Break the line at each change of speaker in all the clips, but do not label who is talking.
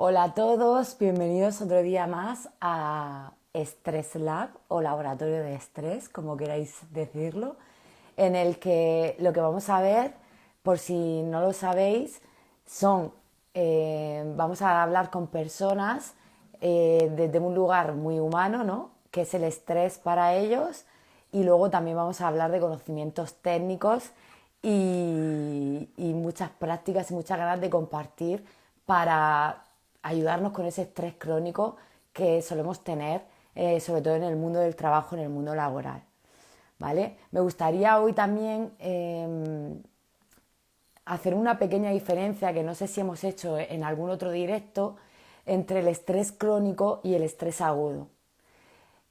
Hola a todos, bienvenidos otro día más a Stress Lab o Laboratorio de Estrés, como queráis decirlo, en el que lo que vamos a ver, por si no lo sabéis, vamos a hablar con personas desde un lugar muy humano, ¿no? Que es el estrés para ellos, y luego también vamos a hablar de conocimientos técnicos y muchas prácticas y muchas ganas de compartir para ayudarnos con ese estrés crónico que solemos tener, sobre todo en el mundo del trabajo, en el mundo laboral. ¿Vale? Me gustaría hoy también hacer una pequeña diferencia que no sé si hemos hecho en algún otro directo entre el estrés crónico y el estrés agudo.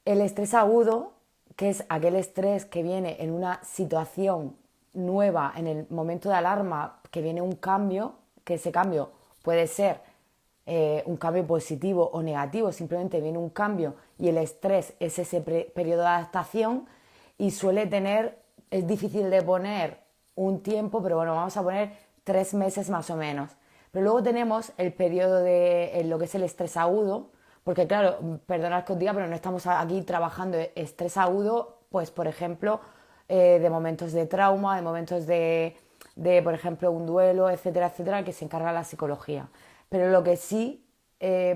El estrés agudo, que es aquel estrés que viene en una situación nueva, en el momento de alarma, que viene un cambio, que ese cambio puede ser un cambio positivo o negativo, simplemente viene un cambio y el estrés es ese periodo de adaptación y suele tener, es difícil de poner un tiempo, pero bueno, vamos a poner 3 meses más o menos. Pero luego tenemos el periodo de lo que es el estrés agudo, porque claro, perdonad que os diga, pero no estamos aquí trabajando estrés agudo, pues por ejemplo, de momentos de trauma, de momentos por ejemplo, un duelo, etcétera, etcétera, que se encarga la psicología. Pero lo que sí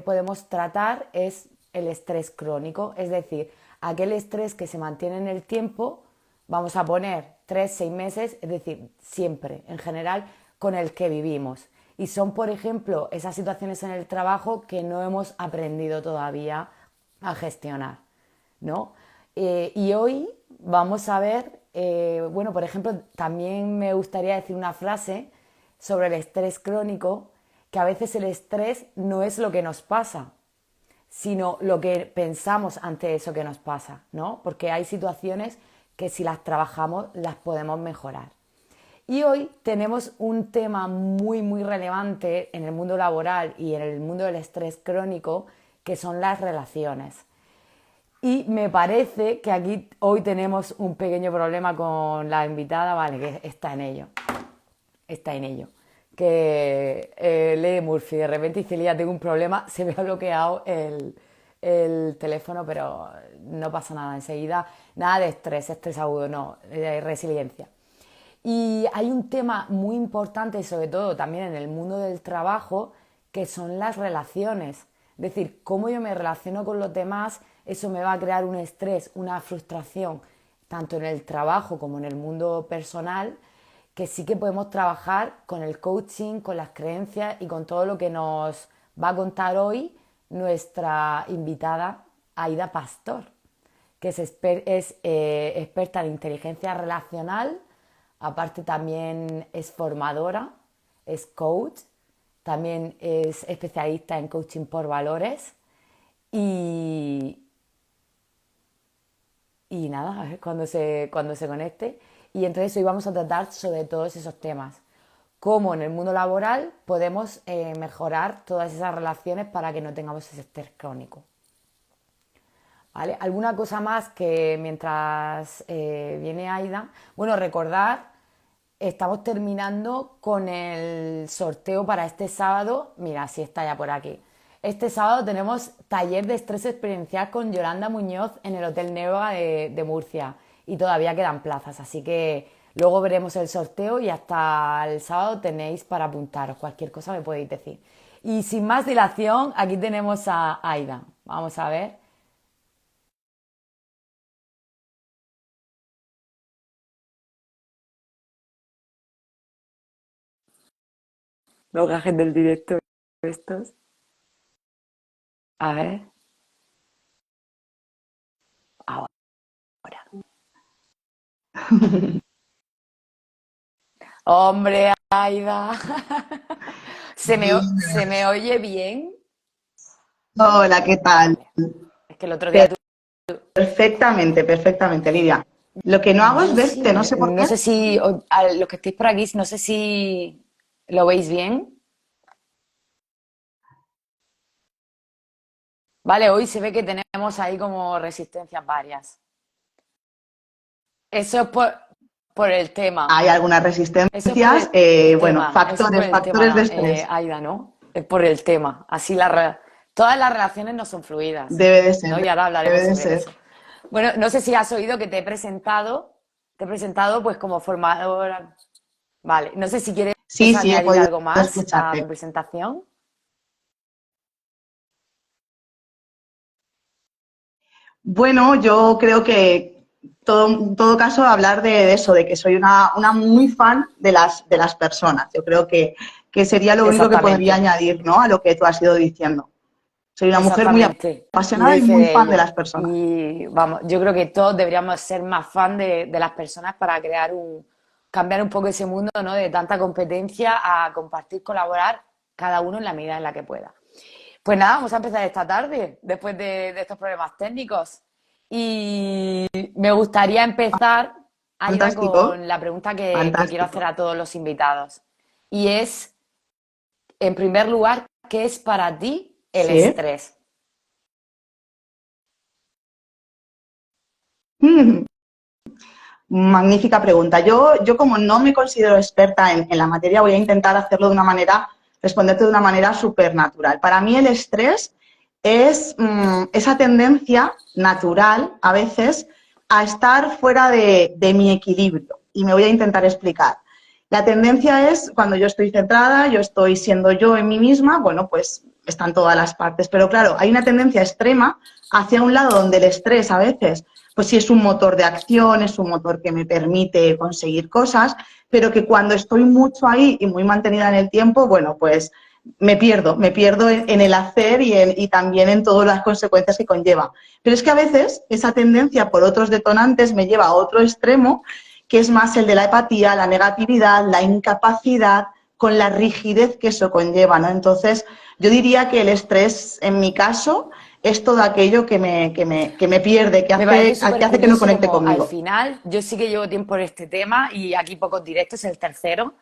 podemos tratar es el estrés crónico, es decir, aquel estrés que se mantiene en el tiempo, vamos a poner 3, 6 meses, es decir, siempre, en general, con el que vivimos. Y son, por ejemplo, esas situaciones en el trabajo que no hemos aprendido todavía a gestionar, ¿no? Y hoy vamos a ver, bueno, por ejemplo, también me gustaría decir una frase sobre el estrés crónico, que a veces el estrés no es lo que nos pasa, sino lo que pensamos ante eso que nos pasa, ¿no? Porque hay situaciones que si las trabajamos las podemos mejorar. Y hoy tenemos un tema muy, muy relevante en el mundo laboral y en el mundo del estrés crónico, que son las relaciones. Y me parece que aquí hoy tenemos un pequeño problema con la invitada, vale, que está en ello. Que lee Murphy, de repente dice, Lía, tengo un problema, se me ha bloqueado el teléfono, pero no pasa nada enseguida, nada de estrés agudo, no, de resiliencia. Y hay un tema muy importante, sobre todo también en el mundo del trabajo, que son las relaciones. Es decir, cómo yo me relaciono con los demás, eso me va a crear un estrés, una frustración, tanto en el trabajo como en el mundo personal, que sí que podemos trabajar con el coaching, con las creencias y con todo lo que nos va a contar hoy nuestra invitada Aida Pastor, que es experta en inteligencia relacional, aparte también es formadora, es coach, también es especialista en coaching por valores y, y nada, a ver cuando se conecte. Y entonces hoy vamos a tratar sobre todos esos temas. Cómo en el mundo laboral podemos mejorar todas esas relaciones para que no tengamos ese estrés crónico. ¿Vale? ¿Alguna cosa más que mientras viene Aida? Bueno, recordar, estamos terminando con el sorteo para este sábado. Mira, sí está ya por aquí. Este sábado tenemos taller de estrés experiencial con Yolanda Muñoz en el Hotel Neva de Murcia y todavía quedan plazas, así que luego veremos el sorteo y hasta el sábado tenéis para apuntaros. Cualquier cosa me podéis decir. Y sin más dilación, aquí tenemos a Aida. Vamos a ver. Los gajes del directo estos. A ver, ahora. Hombre, Aida. ¿Se me
Buenas.
oye bien?
Hola, ¿qué tal?
Vale. Es que el otro día tú...
Perfectamente, perfectamente, Lidia. Lo que no hago es
Yo sí,
verte, no sé por
no
qué.
sé si... A los que estéis por aquí, no sé si lo veis bien. Vale, hoy se ve que tenemos ahí como resistencias varias. Eso es por el tema.
Hay algunas
Eso es por
resistencias,
el
bueno,
tema. Eso es por
factores,
el
factores de
tema,
estrés.
Aida, ¿no? es por el tema. Así todas las relaciones no son fluidas,
Debe de ser,
¿no? Y ahora
debe
hablaremos
de
sobre
ser.
eso. Bueno, no sé si has oído que te he presentado pues como formadora. Vale, no sé si quieres
Sí, sí, he
añadir
podido
algo más a mi
escucharte.
presentación.
Bueno, yo creo que en todo caso hablar de eso, de que soy una muy fan de las personas. Yo creo que sería lo único que podría
Exactamente,
añadir, ¿no? A lo que tú has ido diciendo. Soy una mujer muy
exactamente. Y
apasionada
doy
y
fe
muy
de
fan de
ello.
las personas.
Y vamos, yo creo que todos deberíamos ser más fan de las personas para cambiar un poco ese mundo, ¿no? De tanta competencia a compartir, colaborar, cada uno en la medida en la que pueda. Pues nada, vamos a empezar esta tarde, después de estos problemas técnicos. Y me gustaría empezar, Aida,
Fantástico,
con la pregunta que quiero hacer
fantástico.
a todos los invitados. Y es, en primer lugar, ¿qué es para ti el
Sí.
estrés?
Magnífica pregunta. Yo como no me considero experta en la materia, voy a intentar hacerlo de una manera, responderte de una manera súper natural. Para mí el estrés es esa tendencia natural, a veces, a estar fuera de mi equilibrio. Y me voy a intentar explicar. La tendencia es cuando yo estoy centrada, yo estoy siendo yo en mí misma, bueno, pues están todas las partes. Pero claro, hay una tendencia extrema hacia un lado donde el estrés a veces pues sí es un motor de acción, es un motor que me permite conseguir cosas, pero que cuando estoy mucho ahí y muy mantenida en el tiempo, bueno, pues me pierdo en el hacer y también en todas las consecuencias que conlleva. Pero es que a veces esa tendencia por otros detonantes me lleva a otro extremo, que es más el de la apatía, la negatividad, la incapacidad, con la rigidez que eso conlleva, ¿no? Entonces, yo diría que el estrés, en mi caso, es todo aquello que me pierde,
Me parece
que
súper
hace que no
curioso
conecte
como al
conmigo.
final, yo sí que llevo tiempo en este tema y aquí pocos directos, el tercero,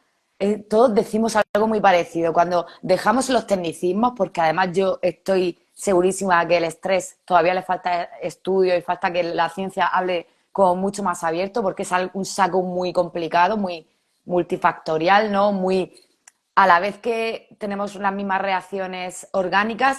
todos decimos algo muy parecido. Cuando dejamos los tecnicismos, porque además yo estoy segurísima que el estrés todavía le falta estudio y falta que la ciencia hable como mucho más abierto, porque es un saco muy complicado, muy multifactorial, ¿no? Muy a la vez que tenemos las mismas reacciones orgánicas,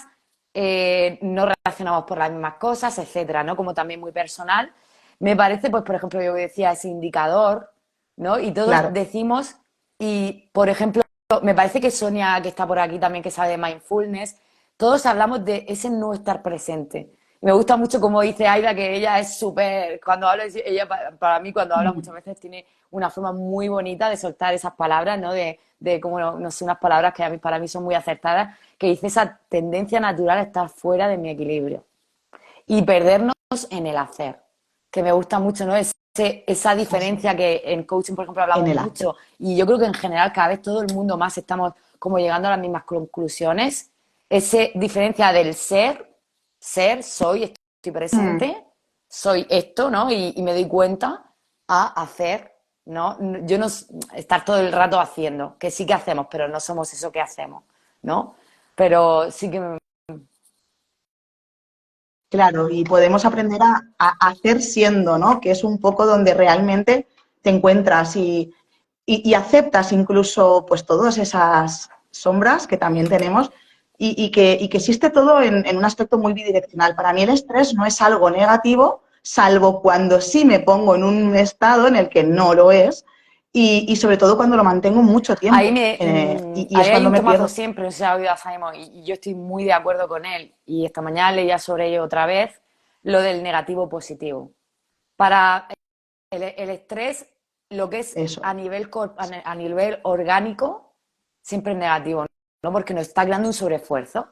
no reaccionamos por las mismas cosas, etcétera, ¿no? Como también muy personal. Me parece, pues, por ejemplo, yo decía ese indicador, ¿no? Y todos
Claro.
decimos, y por ejemplo, me parece que Sonia, que está por aquí también, que sabe de mindfulness, todos hablamos de ese no estar presente. Me gusta mucho como dice Aida, que ella es súper, cuando habla, ella para mí cuando habla muchas veces tiene una forma muy bonita de soltar esas palabras, ¿no? De como, no sé, unas palabras que para mí son muy acertadas, que dice esa tendencia natural a estar fuera de mi equilibrio y perdernos en el hacer, que me gusta mucho, ¿no? Esa
Eso
diferencia
es.
que en coaching, por ejemplo,
En
hablamos
el hacer.
mucho y yo creo que en general cada vez todo el mundo más estamos como llegando a las mismas conclusiones, esa diferencia del soy, estoy
Mm,
presente, soy esto, ¿no? Y me doy cuenta a hacer, ¿no? Yo no estar todo el rato haciendo, que sí que hacemos, pero no somos eso que hacemos, ¿no? Pero sí que
claro, y podemos aprender a hacer siendo, ¿no? Que es un poco donde realmente te encuentras y aceptas incluso pues todas esas sombras que también tenemos y que existe todo en un aspecto muy bidireccional. Para mí el estrés no es algo negativo, salvo cuando sí me pongo en un estado en el que no lo es y sobre todo cuando lo mantengo mucho tiempo y es
ahí hay
cuando
un
me
tomazo
pierdo.
siempre, no sé si ha oído a Simon, y yo estoy muy de acuerdo con él. Y esta mañana leía sobre ello otra vez, lo del negativo positivo. Para el estrés, lo que es
Eso es.
a nivel orgánico, siempre es negativo, ¿no? Porque nos está creando un sobreesfuerzo.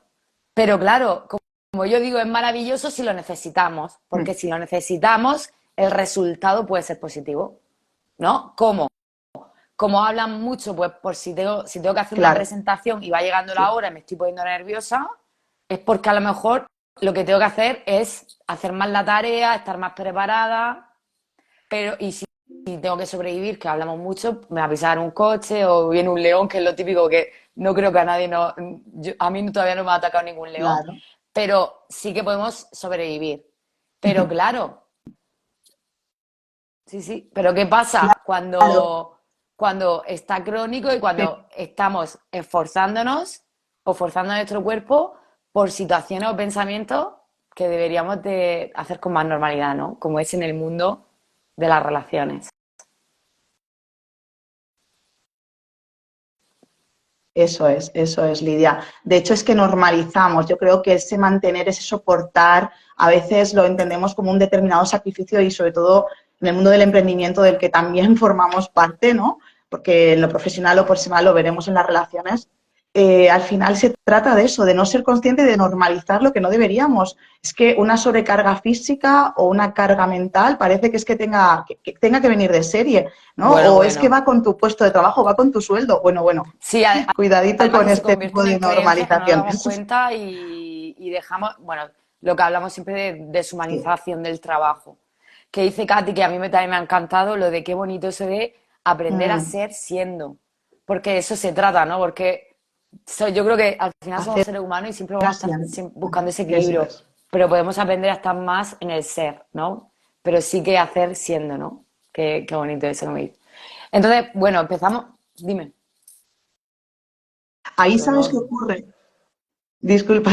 Pero claro, como yo digo, es maravilloso si lo necesitamos, porque
Mm,
si lo necesitamos, el resultado puede ser positivo, ¿no? ¿Cómo? Como hablan mucho, pues por si tengo que hacer una
claro,
presentación y va llegando la
sí.
hora y me estoy poniendo nerviosa, es porque a lo mejor lo que tengo que hacer es hacer más la tarea, estar más preparada, pero y si tengo que sobrevivir, que hablamos mucho, me va a pisar un coche o viene un león, que es lo típico que no creo que a nadie no, a mí todavía no me ha atacado ningún león,
Claro.
pero sí que podemos sobrevivir. Pero claro, sí, sí. Pero ¿qué pasa
Claro,
cuando está crónico y
pero
cuando estamos esforzándonos? o forzando a nuestro cuerpo por situaciones o pensamientos que deberíamos de hacer con más normalidad, ¿no? Como es en el mundo de las relaciones.
Eso es, Lidia. De hecho, es que normalizamos. Yo creo que ese mantener, ese soportar, a veces lo entendemos como un determinado sacrificio y sobre todo en el mundo del emprendimiento del que también formamos parte, ¿no? Porque en lo profesional o personal lo veremos en las relaciones. Al final se trata de eso, de no ser consciente y de normalizar lo que no deberíamos. Es que una sobrecarga física o una carga mental parece que es que tenga que venir de serie, ¿no?
Bueno,
O es que
bueno.
va con tu puesto de trabajo, va con tu sueldo. Bueno,
Sí,
cuidadito
además
con
que se
este tipo
convierten
de
en creencias que no nos damos
normalizaciones.
cuenta y dejamos, bueno, lo que hablamos siempre de
Sí.
deshumanización del trabajo. Que dice Katy, que a mí también me ha encantado, lo de qué bonito eso de aprender a
Mm,
ser siendo. Porque eso se trata, ¿no? Porque yo creo que al final somos
hacer
seres humanos y siempre vamos a estar
asiento.
buscando ese
Eso
equilibrio.
es.
Pero podemos aprender a estar más en el ser, ¿no? Pero sí que hacer siendo, ¿no? Qué bonito eso que me dice. Entonces, bueno, empezamos. Dime.
Ahí
Pero
sabes qué
no.
ocurre. Disculpa,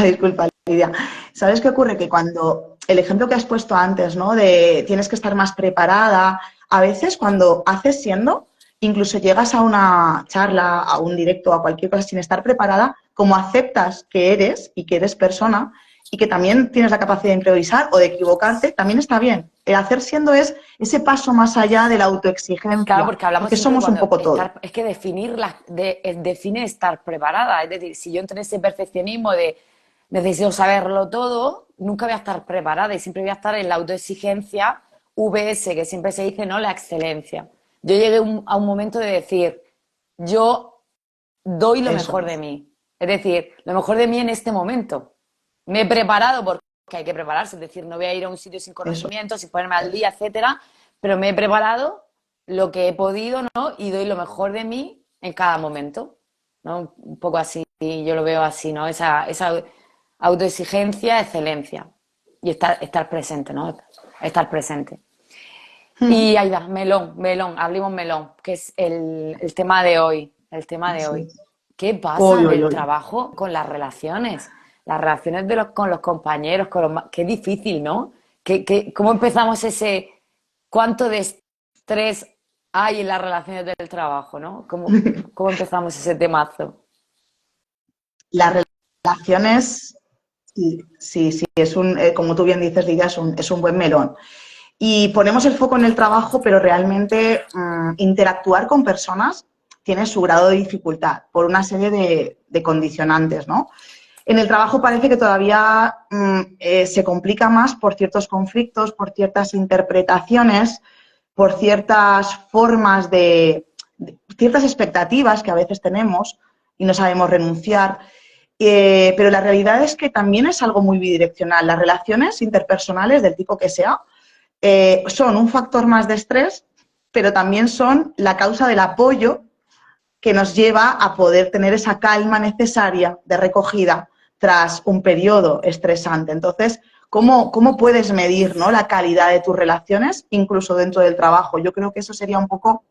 Lidia. ¿Sabes qué ocurre? Que cuando el ejemplo que has puesto antes, ¿no? De tienes que estar más preparada, a veces cuando haces siendo, incluso llegas a una charla, a un directo, a cualquier cosa sin estar preparada, como aceptas que eres y que eres persona y que también tienes la capacidad de improvisar o de equivocarte, también está bien. El hacer siendo es ese paso más allá de la
Claro,
autoexigencia,
porque hablamos
porque
siempre
somos un
cuando
poco todo.
estar, es que define estar preparada. Es decir, si yo entro en ese perfeccionismo de necesito saberlo todo, nunca voy a estar preparada y siempre voy a estar en la autoexigencia VS, que siempre se dice, ¿no? La excelencia. Yo llegué a un momento de decir, yo doy lo
Eso
mejor de
es.
mí. Es decir, lo mejor de mí en este momento. Me he preparado porque hay que prepararse, es decir, no voy a ir a un sitio sin
Eso
conocimiento, sin ponerme al día,
es.
etcétera, pero me he preparado lo que he podido, ¿no? Y doy lo mejor de mí en cada momento, ¿no? Un poco así, yo lo veo así, ¿no? Esa autoexigencia, excelencia y estar presente, ¿no? Estar presente.
Mm,
Y ahí va, melón, abrimos melón, que es el tema de hoy, el tema de
así
hoy.
es.
¿Qué pasa
Uy,
en
uy,
el
uy.
trabajo con las relaciones? Las relaciones con los compañeros, qué difícil, ¿no? ¿Cómo empezamos cuánto de estrés hay en las relaciones del trabajo, ¿no? ¿Cómo empezamos ese temazo?
Las relaciones, sí, como tú bien dices, Lidia, es un buen melón. Y ponemos el foco en el trabajo, pero realmente interactuar con personas tiene su grado de dificultad por una serie de condicionantes, ¿no? En el trabajo parece que todavía se complica más por ciertos conflictos, por ciertas interpretaciones, por ciertas formas ciertas expectativas que a veces tenemos y no sabemos renunciar. Pero la realidad es que también es algo muy bidireccional. Las relaciones interpersonales, del tipo que sea, son un factor más de estrés, pero también son la causa del apoyo que nos lleva a poder tener esa calma necesaria de recogida tras un periodo estresante. Entonces, ¿cómo puedes medir, ¿no?, la calidad de tus relaciones, incluso dentro del trabajo? Yo creo que eso sería un poco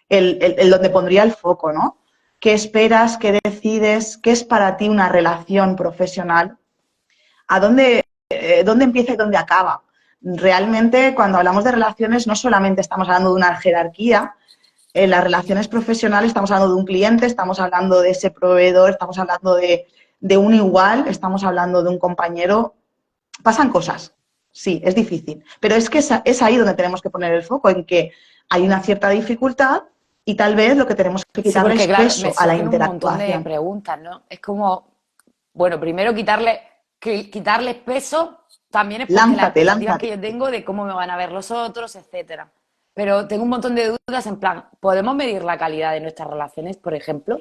el donde pondría el foco, ¿no? ¿Qué esperas? ¿Qué decides? ¿Qué es para ti una relación profesional? ¿Dónde empieza y dónde acaba? Realmente, cuando hablamos de relaciones, no solamente estamos hablando de una jerarquía. En las relaciones profesionales estamos hablando de un cliente, estamos hablando de ese proveedor, estamos hablando de un igual, estamos hablando de un compañero. Pasan cosas, sí, es difícil, pero es que es ahí donde tenemos que poner el foco, en que hay una cierta dificultad y tal vez lo que tenemos que
Sí,
quitarle
porque
es
claro, me
peso a la
surgen un montón de
interactuación.
preguntas, ¿no? Es como, bueno, primero quitarles peso también es porque las
Lánzate,
expectativas que
lánzate.
yo tengo de cómo me van a ver los otros, etcétera. Pero tengo un montón de dudas en plan, ¿podemos medir la calidad de nuestras relaciones, por ejemplo?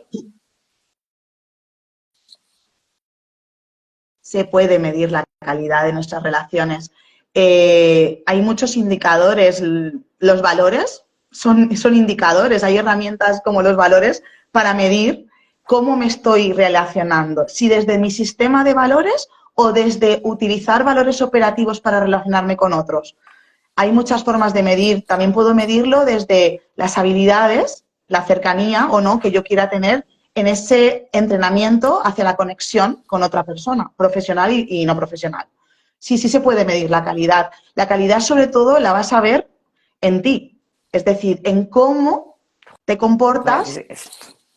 Se puede medir la calidad de nuestras relaciones. Hay muchos indicadores. Los valores son indicadores. Hay herramientas como los valores para medir cómo me estoy relacionando. Si desde mi sistema de valores o desde utilizar valores operativos para relacionarme con otros. Hay muchas formas de medir. También puedo medirlo desde las habilidades, la cercanía o no que yo quiera tener en ese entrenamiento hacia la conexión con otra persona, profesional y no profesional. Sí, sí se puede medir la calidad. La calidad, sobre todo, la vas a ver en ti, es decir, en cómo te comportas
Pues
en
es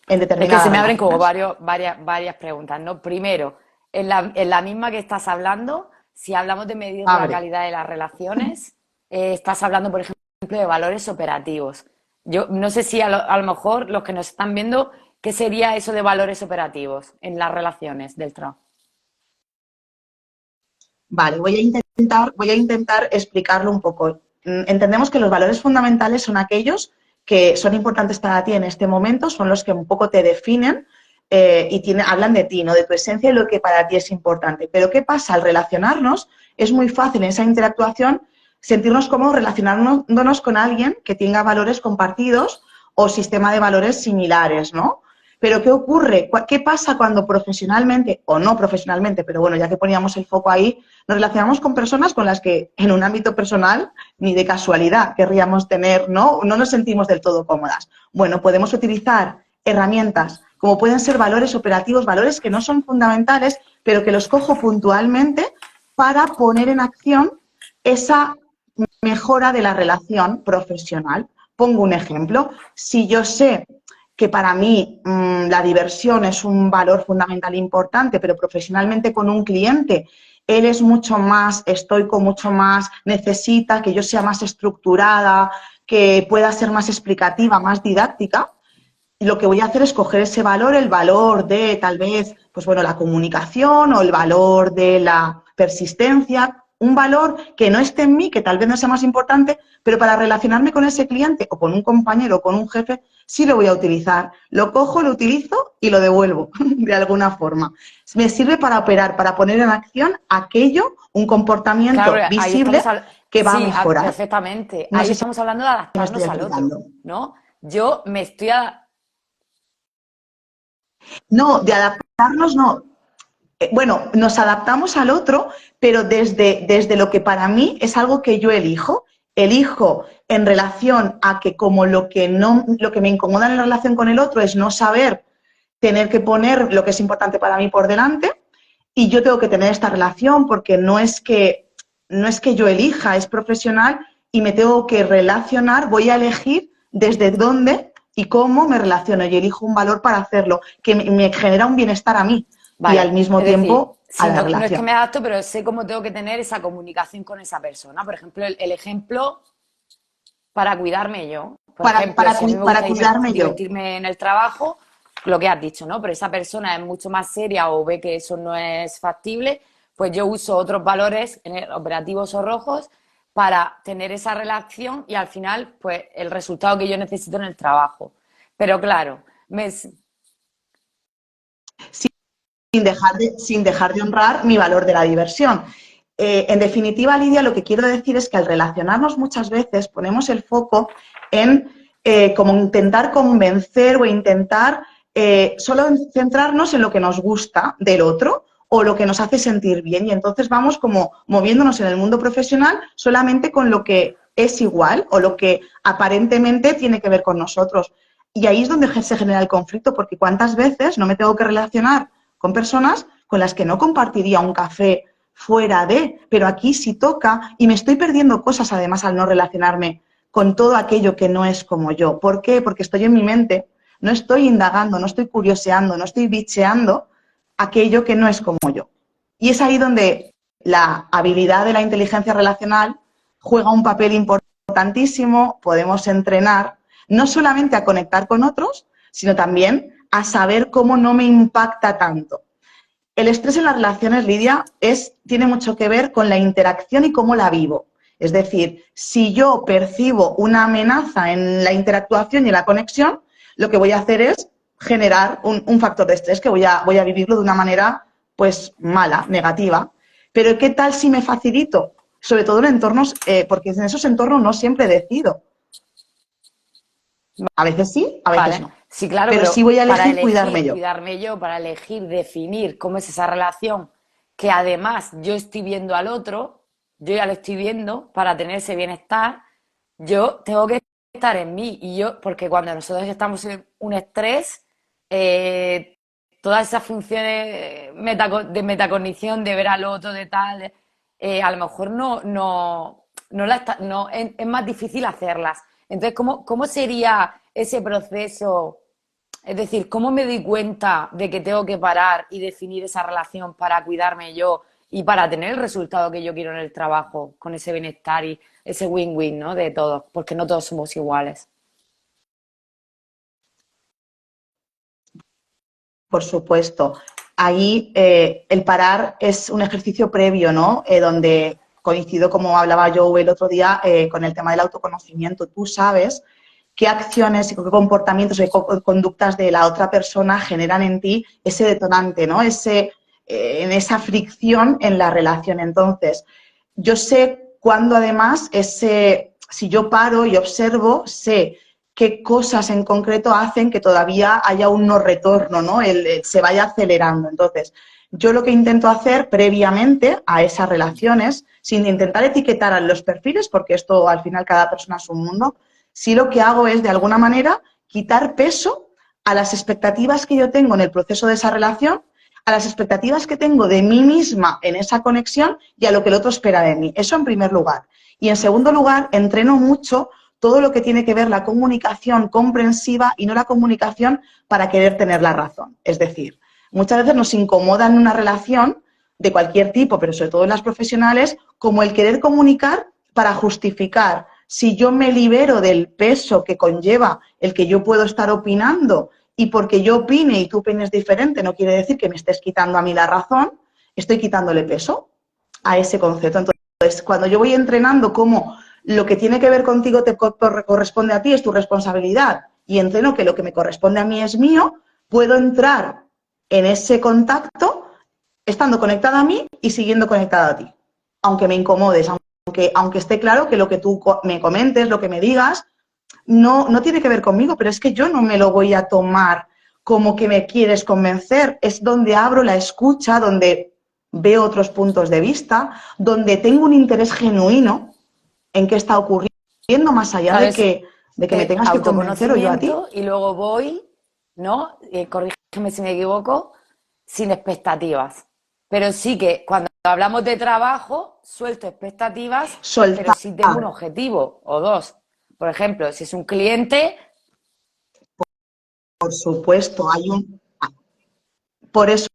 que se
determinadas
me abren como
relaciones.
varias preguntas, ¿no? Primero, en la misma que estás hablando, si hablamos de medir la
Abre.
calidad de las relaciones, estás hablando, por ejemplo, de valores operativos. Yo no sé si a lo mejor los que nos están viendo, ¿qué sería eso de valores operativos en las relaciones del trabajo?
Vale, voy a intentar explicarlo un poco. Entendemos que los valores fundamentales son aquellos que son importantes para ti en este momento, son los que un poco te definen y hablan de ti, ¿no? De tu esencia y lo que para ti es importante. Pero ¿qué pasa? Al relacionarnos, es muy fácil en esa interactuación sentirnos cómodos relacionándonos con alguien que tenga valores compartidos o sistema de valores similares, ¿no? Pero ¿qué ocurre? ¿Qué pasa cuando profesionalmente o no profesionalmente, pero bueno, ya que poníamos el foco ahí, nos relacionamos con personas con las que en un ámbito personal ni de casualidad querríamos tener, ¿no? No nos sentimos del todo cómodas? Bueno, podemos utilizar herramientas como pueden ser valores operativos, valores que no son fundamentales, pero que los cojo puntualmente para poner en acción esa mejora de la relación profesional. Pongo un ejemplo. Si yo sé que para mí la diversión es un valor fundamental importante, pero profesionalmente con un cliente él es mucho más estoico, mucho más, necesita que yo sea más estructurada, que pueda ser más explicativa, más didáctica, lo que voy a hacer es coger ese valor, el valor de tal vez, pues bueno, la comunicación o el valor de la persistencia, un valor que no esté en mí, que tal vez no sea más importante, pero para relacionarme con ese cliente o con un compañero o con un jefe, sí lo voy a utilizar. Lo cojo, lo utilizo y lo devuelvo de alguna forma. Me sirve para operar, para poner en acción aquello, un
Claro,
comportamiento
ahí estamos,
visible que va a
sí,
mejorar.
perfectamente.
No
Ahí
sé si
estamos hablando de
me estoy
adaptarnos al otro,
explicando.
¿no? Yo me estoy
No, de adaptarnos no. Bueno, nos adaptamos al otro, pero desde lo que para mí es algo que yo elijo en relación a que como lo que no, lo que me incomoda en la relación con el otro es no saber tener que poner lo que es importante para mí por delante y yo tengo que tener esta relación porque no es que yo elija, es profesional y me tengo que relacionar, voy a elegir desde dónde y cómo me relaciono y elijo un valor para hacerlo, que me genera un bienestar a mí y
Vale,
al mismo
es decir,
tiempo a
si
la
no, no es que
relación.
me adapto, pero sé cómo tengo que tener esa comunicación con esa persona. Por ejemplo, el ejemplo para cuidarme yo. Por
Para,
ejemplo,
para,
si a mí me
para
gusta
cuidarme yo.
divertirme en el trabajo, lo que has dicho, ¿no? Pero esa persona es mucho más seria o ve que eso no es factible, pues yo uso otros valores operativos o rojos para tener esa relación y al final, pues el resultado que yo necesito en el trabajo. Pero claro,
Sin dejar de honrar mi valor de la diversión. En definitiva, Lidia, lo que quiero decir es que al relacionarnos muchas veces ponemos el foco en como intentar convencer o intentar solo centrarnos en lo que nos gusta del otro o lo que nos hace sentir bien y entonces vamos como moviéndonos en el mundo profesional solamente con lo que es igual o lo que aparentemente tiene que ver con nosotros. Y ahí es donde se genera el conflicto, porque cuántas veces no me tengo que relacionar con personas con las que no compartiría un café fuera de, pero aquí sí toca y me estoy perdiendo cosas además al no relacionarme con todo aquello que no es como yo. ¿Por qué? Porque estoy en mi mente, no estoy indagando, no estoy curioseando, no estoy bicheando aquello que no es como yo. Y es ahí donde la habilidad de la inteligencia relacional juega un papel importantísimo, podemos entrenar no solamente a conectar con otros, sino también a saber cómo no me impacta tanto. El estrés en las relaciones, Lidia, tiene mucho que ver con la interacción y cómo la vivo. Es decir, si yo percibo una amenaza en la interactuación y en la conexión, lo que voy a hacer es generar un factor de estrés que voy a vivirlo de una manera pues mala, negativa. Pero ¿qué tal si me facilito? Sobre todo en entornos, porque en esos entornos no siempre decido. A veces sí, a veces
Vale,
no.
sí, claro,
Pero sí
pero
voy a
para
elegir cuidarme
elegir
yo.
cuidarme yo, para elegir definir cómo es esa relación, que además yo estoy viendo al otro, yo ya lo estoy viendo, para tener ese bienestar, yo tengo que estar en mí y yo, porque cuando nosotros estamos en un estrés, eh, todas esas funciones de metacognición, de ver al otro, de tal, a lo mejor no es más difícil hacerlas. Entonces, ¿cómo sería ese proceso? Es decir, ¿cómo me doy cuenta de que tengo que parar y definir esa relación para cuidarme yo y para tener el resultado que yo quiero en el trabajo, con ese bienestar y ese win-win, ¿no? De todos, porque no todos somos iguales.
Por supuesto. Ahí el parar es un ejercicio previo, ¿no? Donde coincido, como hablaba yo el otro día, con el tema del autoconocimiento. Tú sabes qué acciones y qué comportamientos y conductas de la otra persona generan en ti ese detonante, ¿no? En esa fricción en la relación. Entonces, yo sé cuándo además si yo paro y observo, sé qué cosas en concreto hacen que todavía haya un no retorno, ¿no? Se vaya acelerando. Entonces, yo lo que intento hacer previamente a esas relaciones, sin intentar etiquetar a los perfiles, porque esto al final cada persona es un mundo, sí lo que hago es de alguna manera quitar peso a las expectativas que yo tengo en el proceso de esa relación, a las expectativas que tengo de mí misma en esa conexión y a lo que el otro espera de mí. Eso en primer lugar. Y en segundo lugar, entreno mucho todo lo que tiene que ver la comunicación comprensiva y no la comunicación para querer tener la razón. Es decir, muchas veces nos incomoda en una relación de cualquier tipo, pero sobre todo en las profesionales, como el querer comunicar para justificar. Si yo me libero del peso que conlleva el que yo puedo estar opinando y porque yo opine y tú opines diferente, no quiere decir que me estés quitando a mí la razón, estoy quitándole peso a ese concepto. Entonces, cuando yo voy entrenando cómo lo que tiene que ver contigo te corresponde a ti, es tu responsabilidad, y entreno que lo que me corresponde a mí es mío, puedo entrar en ese contacto estando conectada a mí y siguiendo conectada a ti. Aunque me incomodes, aunque esté claro que lo que tú me comentes, lo que me digas, no tiene que ver conmigo, pero es que yo no me lo voy a tomar como que me quieres convencer. Es donde abro la escucha, donde veo otros puntos de vista, donde tengo un interés genuino en qué está ocurriendo, más allá
Claro, es
de que me tengas que convencer o yo a ti.
autoconocimiento y luego voy, ¿no? Corrígeme si me equivoco, sin expectativas. Pero sí que cuando hablamos de trabajo, suelto expectativas, pero
Soltar,
sí tengo un objetivo o dos. Por ejemplo, si es un cliente,
por supuesto, por eso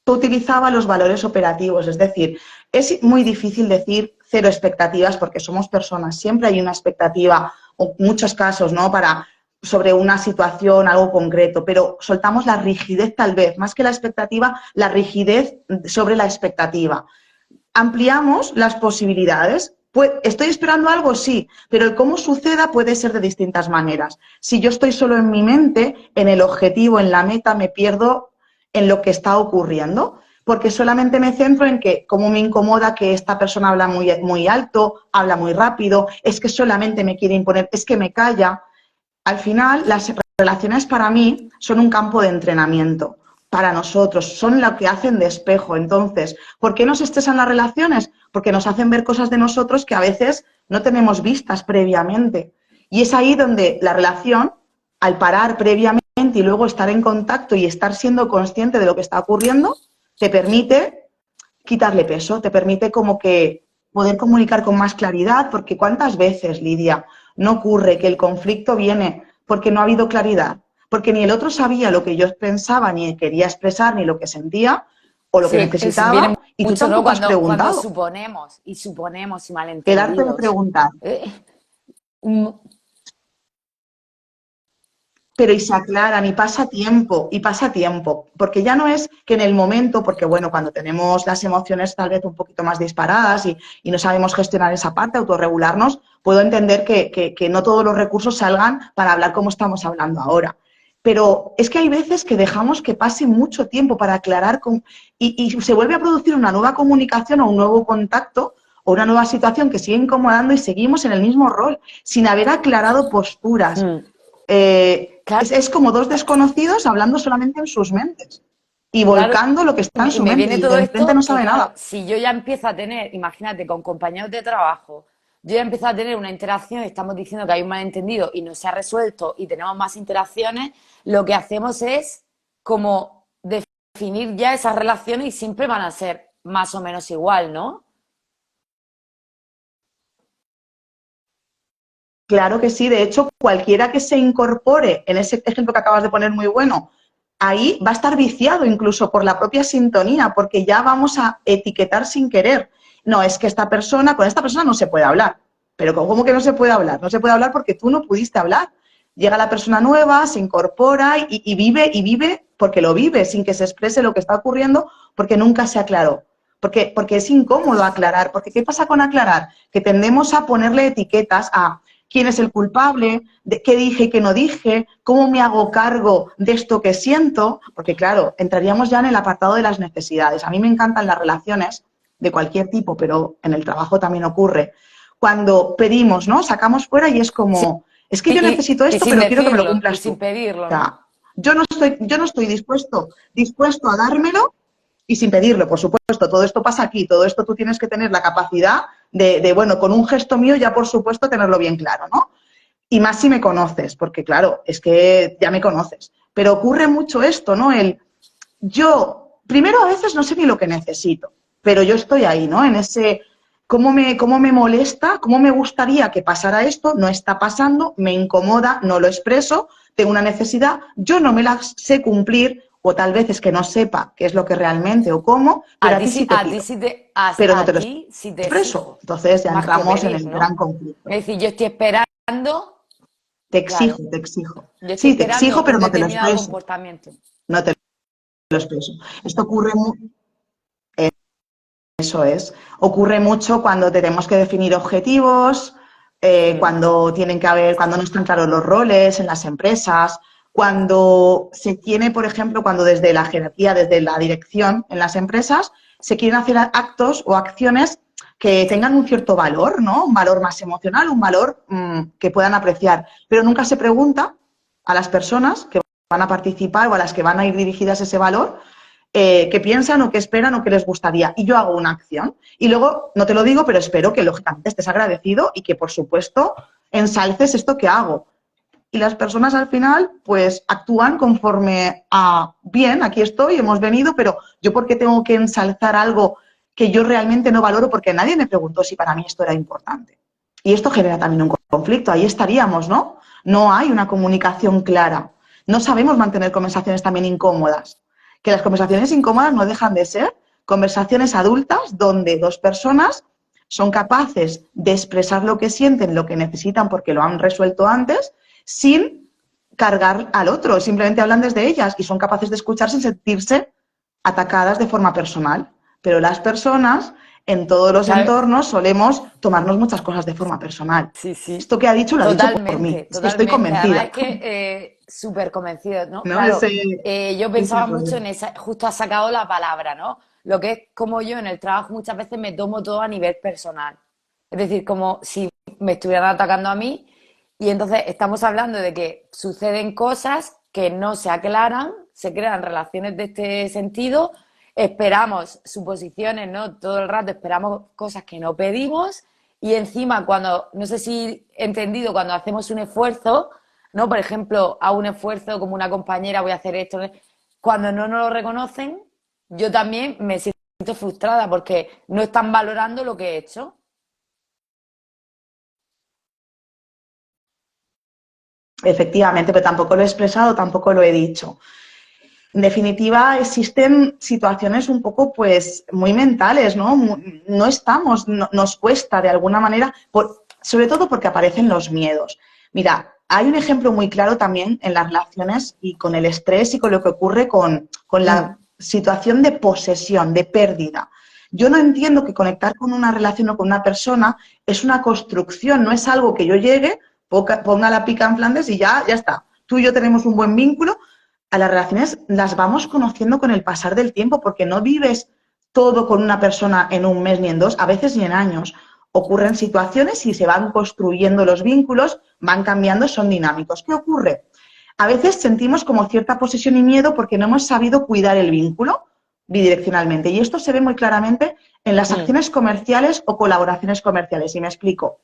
utilizaba los valores operativos, es decir, es muy difícil decir cero expectativas porque somos personas, siempre hay una expectativa, o muchos casos, ¿no? Sobre una situación, algo concreto, pero soltamos la rigidez tal vez, más que la expectativa, la rigidez sobre la expectativa. Ampliamos las posibilidades. ¿Estoy esperando algo? Sí, pero el cómo suceda puede ser de distintas maneras. Si yo estoy solo en mi mente, en el objetivo, en la meta, me pierdo en lo que está ocurriendo, porque solamente me centro en que cómo me incomoda que esta persona habla muy alto, habla muy rápido, es que solamente me quiere imponer, es que me calla. Al final, las relaciones para mí son un campo de entrenamiento para nosotros, son lo que hacen de espejo. Entonces, ¿por qué nos estresan las relaciones? Porque nos hacen ver cosas de nosotros que a veces no tenemos vistas previamente. Y es ahí donde la relación, al parar previamente y luego estar en contacto y estar siendo consciente de lo que está ocurriendo, te permite quitarle peso, te permite como que poder comunicar con más claridad, porque ¿cuántas veces, Lidia, no ocurre que el conflicto viene porque no ha habido claridad? Porque ni el otro sabía lo que yo pensaba, ni quería expresar, ni lo que sentía o lo que
sí, viene
necesitaba, y tú
mucho, ¿no?
tampoco has
Cuando
preguntado.
suponemos y suponemos y
Quedarte de
malentendidos.
preguntar.
Eh, mm,
Pero y se aclaran y pasa tiempo, porque ya no es que en el momento, porque bueno, cuando tenemos las emociones tal vez un poquito más disparadas y no sabemos gestionar esa parte, autorregularnos, puedo entender que no todos los recursos salgan para hablar como estamos hablando ahora. Pero es que hay veces que dejamos que pase mucho tiempo para aclarar y se vuelve a producir una nueva comunicación o un nuevo contacto o una nueva situación que sigue incomodando y seguimos en el mismo rol, sin haber aclarado posturas.
mm.
Es,
Claro,
es como dos desconocidos hablando solamente en sus mentes y
claro,
volcando lo que está en
y
su
me
mente
viene
y el de
todo
enfrente no
esto que,
sabe
claro,
nada.
si yo ya empiezo a tener, imagínate, con compañeros de trabajo, yo ya empiezo a tener una interacción, estamos diciendo que hay un malentendido y no se ha resuelto y tenemos más interacciones, lo que hacemos es como definir ya esas relaciones y siempre van a ser más o menos igual, ¿no?
Claro que sí, de hecho, cualquiera que se incorpore en ese ejemplo que acabas de poner muy bueno, ahí va a estar viciado incluso por la propia sintonía, porque ya vamos a etiquetar sin querer. No, es que con esta persona no se puede hablar. Pero ¿cómo que no se puede hablar? No se puede hablar porque tú no pudiste hablar. Llega la persona nueva, se incorpora y vive porque lo vive, sin que se exprese lo que está ocurriendo, porque nunca se aclaró. Porque es incómodo aclarar. Porque ¿qué pasa con aclarar? Que tendemos a ponerle etiquetas a quién es el culpable, de qué dije y qué no dije, cómo me hago cargo de esto que siento, porque claro, entraríamos ya en el apartado de las necesidades. A mí me encantan las relaciones de cualquier tipo, pero en el trabajo también ocurre. Cuando pedimos, ¿no? Sacamos fuera y es
Sí,
como, es que yo necesito
y
esto,
sin
pero quiero que me lo
decirlo, y
cumplas tú.
sin
O
pedirlo, ¿no?
sea, yo no estoy dispuesto a dármelo y sin pedirlo, por supuesto. Todo esto pasa aquí, todo esto tú tienes que tener la capacidad bueno, con un gesto mío ya por supuesto tenerlo bien claro, ¿no? Y más si me conoces, porque claro, es que ya me conoces. Pero ocurre mucho esto, ¿no? Primero a veces no sé ni lo que necesito, pero yo estoy ahí, ¿no? En ese, cómo me molesta, cómo me gustaría que pasara esto, no está pasando, me incomoda, no lo expreso, tengo una necesidad, yo no me la sé cumplir, o tal vez es que no sepa qué es lo que realmente o cómo, pero a ti sí te pido, pero no te
A
lo
ti sí te
expreso.
exijo,
Entonces ya
más que
entramos en
pedir,
el gran
¿no?
conflicto.
Es decir, yo estoy esperando,
Te
claro,
exijo, te exijo.
yo estoy
Sí, te
esperando
exijo, pero
un
no te lo
determinado
expreso.
comportamiento.
No te lo expreso. Esto ocurre Eso es. Ocurre mucho cuando tenemos que definir objetivos,
Mm.
cuando no están claros los roles en las empresas, cuando se tiene, por ejemplo, cuando desde la jerarquía, desde la dirección en las empresas, se quieren hacer actos o acciones que tengan un cierto valor, ¿no? Un valor más emocional, un valor que puedan apreciar. Pero nunca se pregunta a las personas que van a participar o a las que van a ir dirigidas ese valor qué piensan o qué esperan o qué les gustaría. Y yo hago una acción. Y luego, no te lo digo, pero espero que lógicamente estés agradecido y que, por supuesto, ensalces esto que hago. Y las personas al final, pues, actúan conforme a, bien, aquí estoy, hemos venido, pero yo por qué tengo que ensalzar algo que yo realmente no valoro porque nadie me preguntó si para mí esto era importante. Y esto genera también un conflicto. Ahí estaríamos, ¿no? No hay una comunicación clara. No sabemos mantener conversaciones también incómodas. Que las conversaciones incómodas no dejan de ser conversaciones adultas donde dos personas son capaces de expresar lo que sienten, lo que necesitan porque lo han resuelto antes, sin cargar al otro. Simplemente hablan desde ellas y son capaces de escuchar sin sentirse atacadas de forma personal. Pero las personas en todos los
Claro,
entornos solemos tomarnos muchas cosas de forma personal.
sí, sí,
Esto que ha dicho lo ha dicho por
totalmente,
mí. Es que estoy
totalmente. Además
convencida.
es que súper convencido, ¿no?
¿No?
Claro, yo
Ese
pensaba mucho
rollo.
en esa, justo has sacado la palabra, ¿no? Lo que es como yo en el trabajo muchas veces me tomo todo a nivel personal. Es decir, como si me estuvieran atacando a mí y entonces estamos hablando de que suceden cosas que no se aclaran, se crean relaciones de este sentido, esperamos suposiciones, ¿no? Todo el rato esperamos cosas que no pedimos y encima cuando, no sé si he entendido, cuando hacemos un esfuerzo, ¿no? Por ejemplo, a un esfuerzo como una compañera voy a hacer esto, ¿no? Cuando no nos lo reconocen, yo también me siento frustrada porque no están valorando lo que he hecho.
Efectivamente, pero tampoco lo he expresado, tampoco lo he dicho. En definitiva, existen situaciones un poco, pues, muy mentales, ¿no? No estamos, nos cuesta de alguna manera, sobre todo porque aparecen los miedos. Mira, hay un ejemplo muy claro también en las relaciones y con el estrés y con lo que ocurre con
Mm.
la situación de posesión, de pérdida. Yo no entiendo que conectar con una relación o con una persona es una construcción, no es algo que yo llegue, ponga la pica en Flandes y ya está. Tú y yo tenemos un buen vínculo. A las relaciones las vamos conociendo con el pasar del tiempo, porque no vives todo con una persona en un mes ni en dos, a veces ni en años. Ocurren situaciones y se van construyendo los vínculos, van cambiando, son dinámicos. ¿Qué ocurre? A veces sentimos como cierta posesión y miedo porque no hemos sabido cuidar el vínculo bidireccionalmente. Y esto se ve muy claramente en las
Mm.
acciones comerciales o colaboraciones comerciales. Y me explico.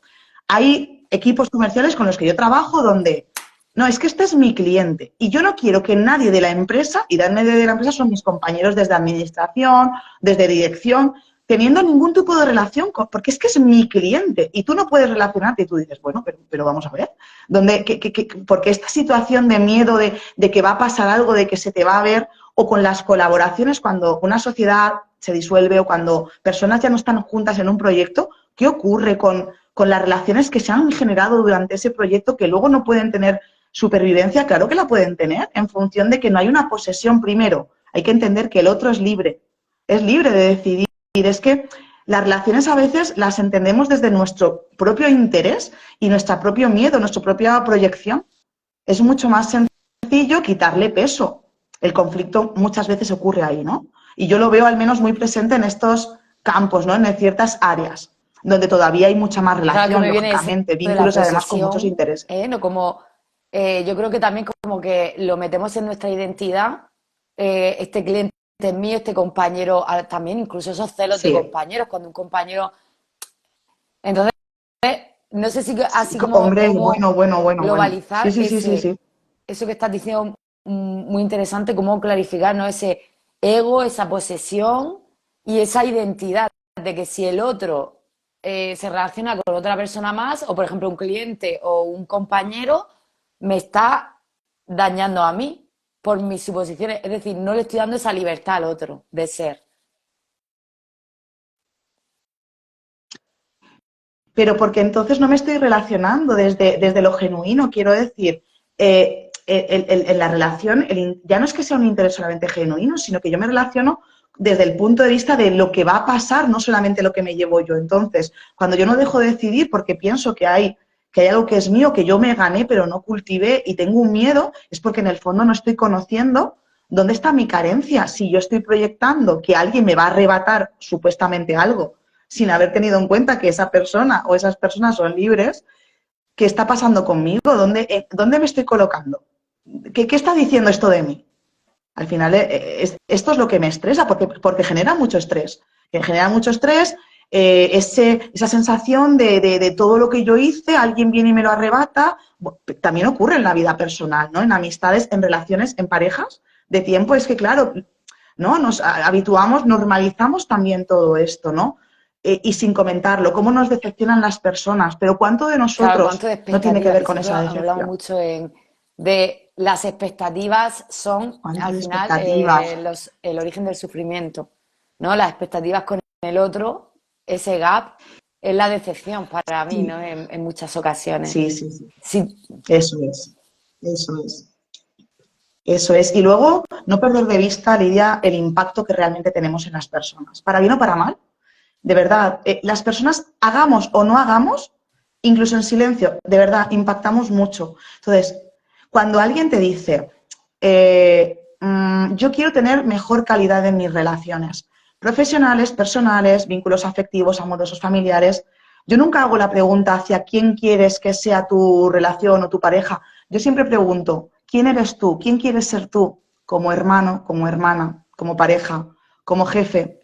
Hay equipos comerciales con los que yo trabajo donde no, es que este es mi cliente y yo no quiero que nadie de la empresa, y nadie de la empresa son mis compañeros desde administración, desde dirección, teniendo ningún tipo de relación, porque es que es mi cliente y tú no puedes relacionarte y tú dices, bueno, pero vamos a ver, porque esta situación de miedo de que va a pasar algo, de que se te va a ver, o con las colaboraciones, cuando una sociedad se disuelve o cuando personas ya no están juntas en un proyecto, ¿qué ocurre con las relaciones que se han generado durante ese proyecto que luego no pueden tener supervivencia? Claro que la pueden tener en función de que no hay una posesión primero. Hay que entender que el otro es libre de decidir. Es que las relaciones a veces las entendemos desde nuestro propio interés y nuestro propio miedo, nuestra propia proyección. Es mucho más sencillo quitarle peso. El conflicto muchas veces ocurre ahí, ¿no? Y yo lo veo al menos muy presente en estos campos, ¿no? En ciertas áreas, donde todavía hay mucha más
Claro que
relación,
me viene eso
lógicamente,
de la
vínculos y además con muchos
posesión,
intereses.
¿eh? No como, yo creo que también como que lo metemos en nuestra identidad, este cliente es mío, este compañero, también incluso esos celos de
Sí,
compañeros, cuando un compañero... Entonces, no sé si
sí,
así como,
hombre,
como
bueno. Sí,
globalizar
sí, sí, sí, sí.
eso que estás diciendo, muy interesante, cómo clarificar, ¿no? Ese ego, esa posesión y esa identidad de que si el otro se relaciona con otra persona más, o por ejemplo un cliente o un compañero, me está dañando a mí por mis suposiciones. Es decir, no le estoy dando esa libertad al otro de ser.
Pero porque entonces no me estoy relacionando desde lo genuino, quiero decir, en la relación, ya no es que sea un interés solamente genuino, sino que yo me relaciono desde el punto de vista de lo que va a pasar, no solamente lo que me llevo yo. Entonces, cuando yo no dejo de decidir porque pienso que hay algo que es mío, que yo me gané, pero no cultivé y tengo un miedo, es porque en el fondo no estoy conociendo dónde está mi carencia. Si yo estoy proyectando que alguien me va a arrebatar supuestamente algo sin haber tenido en cuenta que esa persona o esas personas son libres, ¿qué está pasando conmigo? ¿Dónde me estoy colocando? ¿Qué está diciendo esto de mí? Al final, esto es lo que me estresa, porque genera mucho estrés. Que genera mucho estrés, esa sensación de todo lo que yo hice, alguien viene y me lo arrebata. Bueno, también ocurre en la vida personal, ¿no? En amistades, en relaciones, en parejas de tiempo. Es que, claro, ¿no? Nos habituamos, normalizamos también todo esto, ¿no? Y sin comentarlo, cómo nos decepcionan las personas, pero ¿cuánto de
Claro, cuánto
nosotros
de
no tiene que
expectativas,
ver
que
con
siempre
esa
hablamos
decepción?
mucho de las expectativas son
¿Cuántas
al final
expectativas?
el origen del sufrimiento, ¿no? Las expectativas con el otro, ese gap, es la decepción para mí,
Sí,
¿no? En muchas ocasiones.
sí.
Sí,
Eso es, eso es, eso es. Y luego, no perder de vista, Lidia, el impacto que realmente tenemos en las personas, para bien o para mal. De verdad, las personas, hagamos o no hagamos, incluso en silencio, de verdad, impactamos mucho. Entonces, cuando alguien te dice, yo quiero tener mejor calidad en mis relaciones profesionales, personales, vínculos afectivos, amorosos, familiares, yo nunca hago la pregunta hacia quién quieres que sea tu relación o tu pareja. Yo siempre pregunto, ¿quién eres tú? ¿Quién quieres ser tú? Como hermano, como hermana, como pareja, como jefe,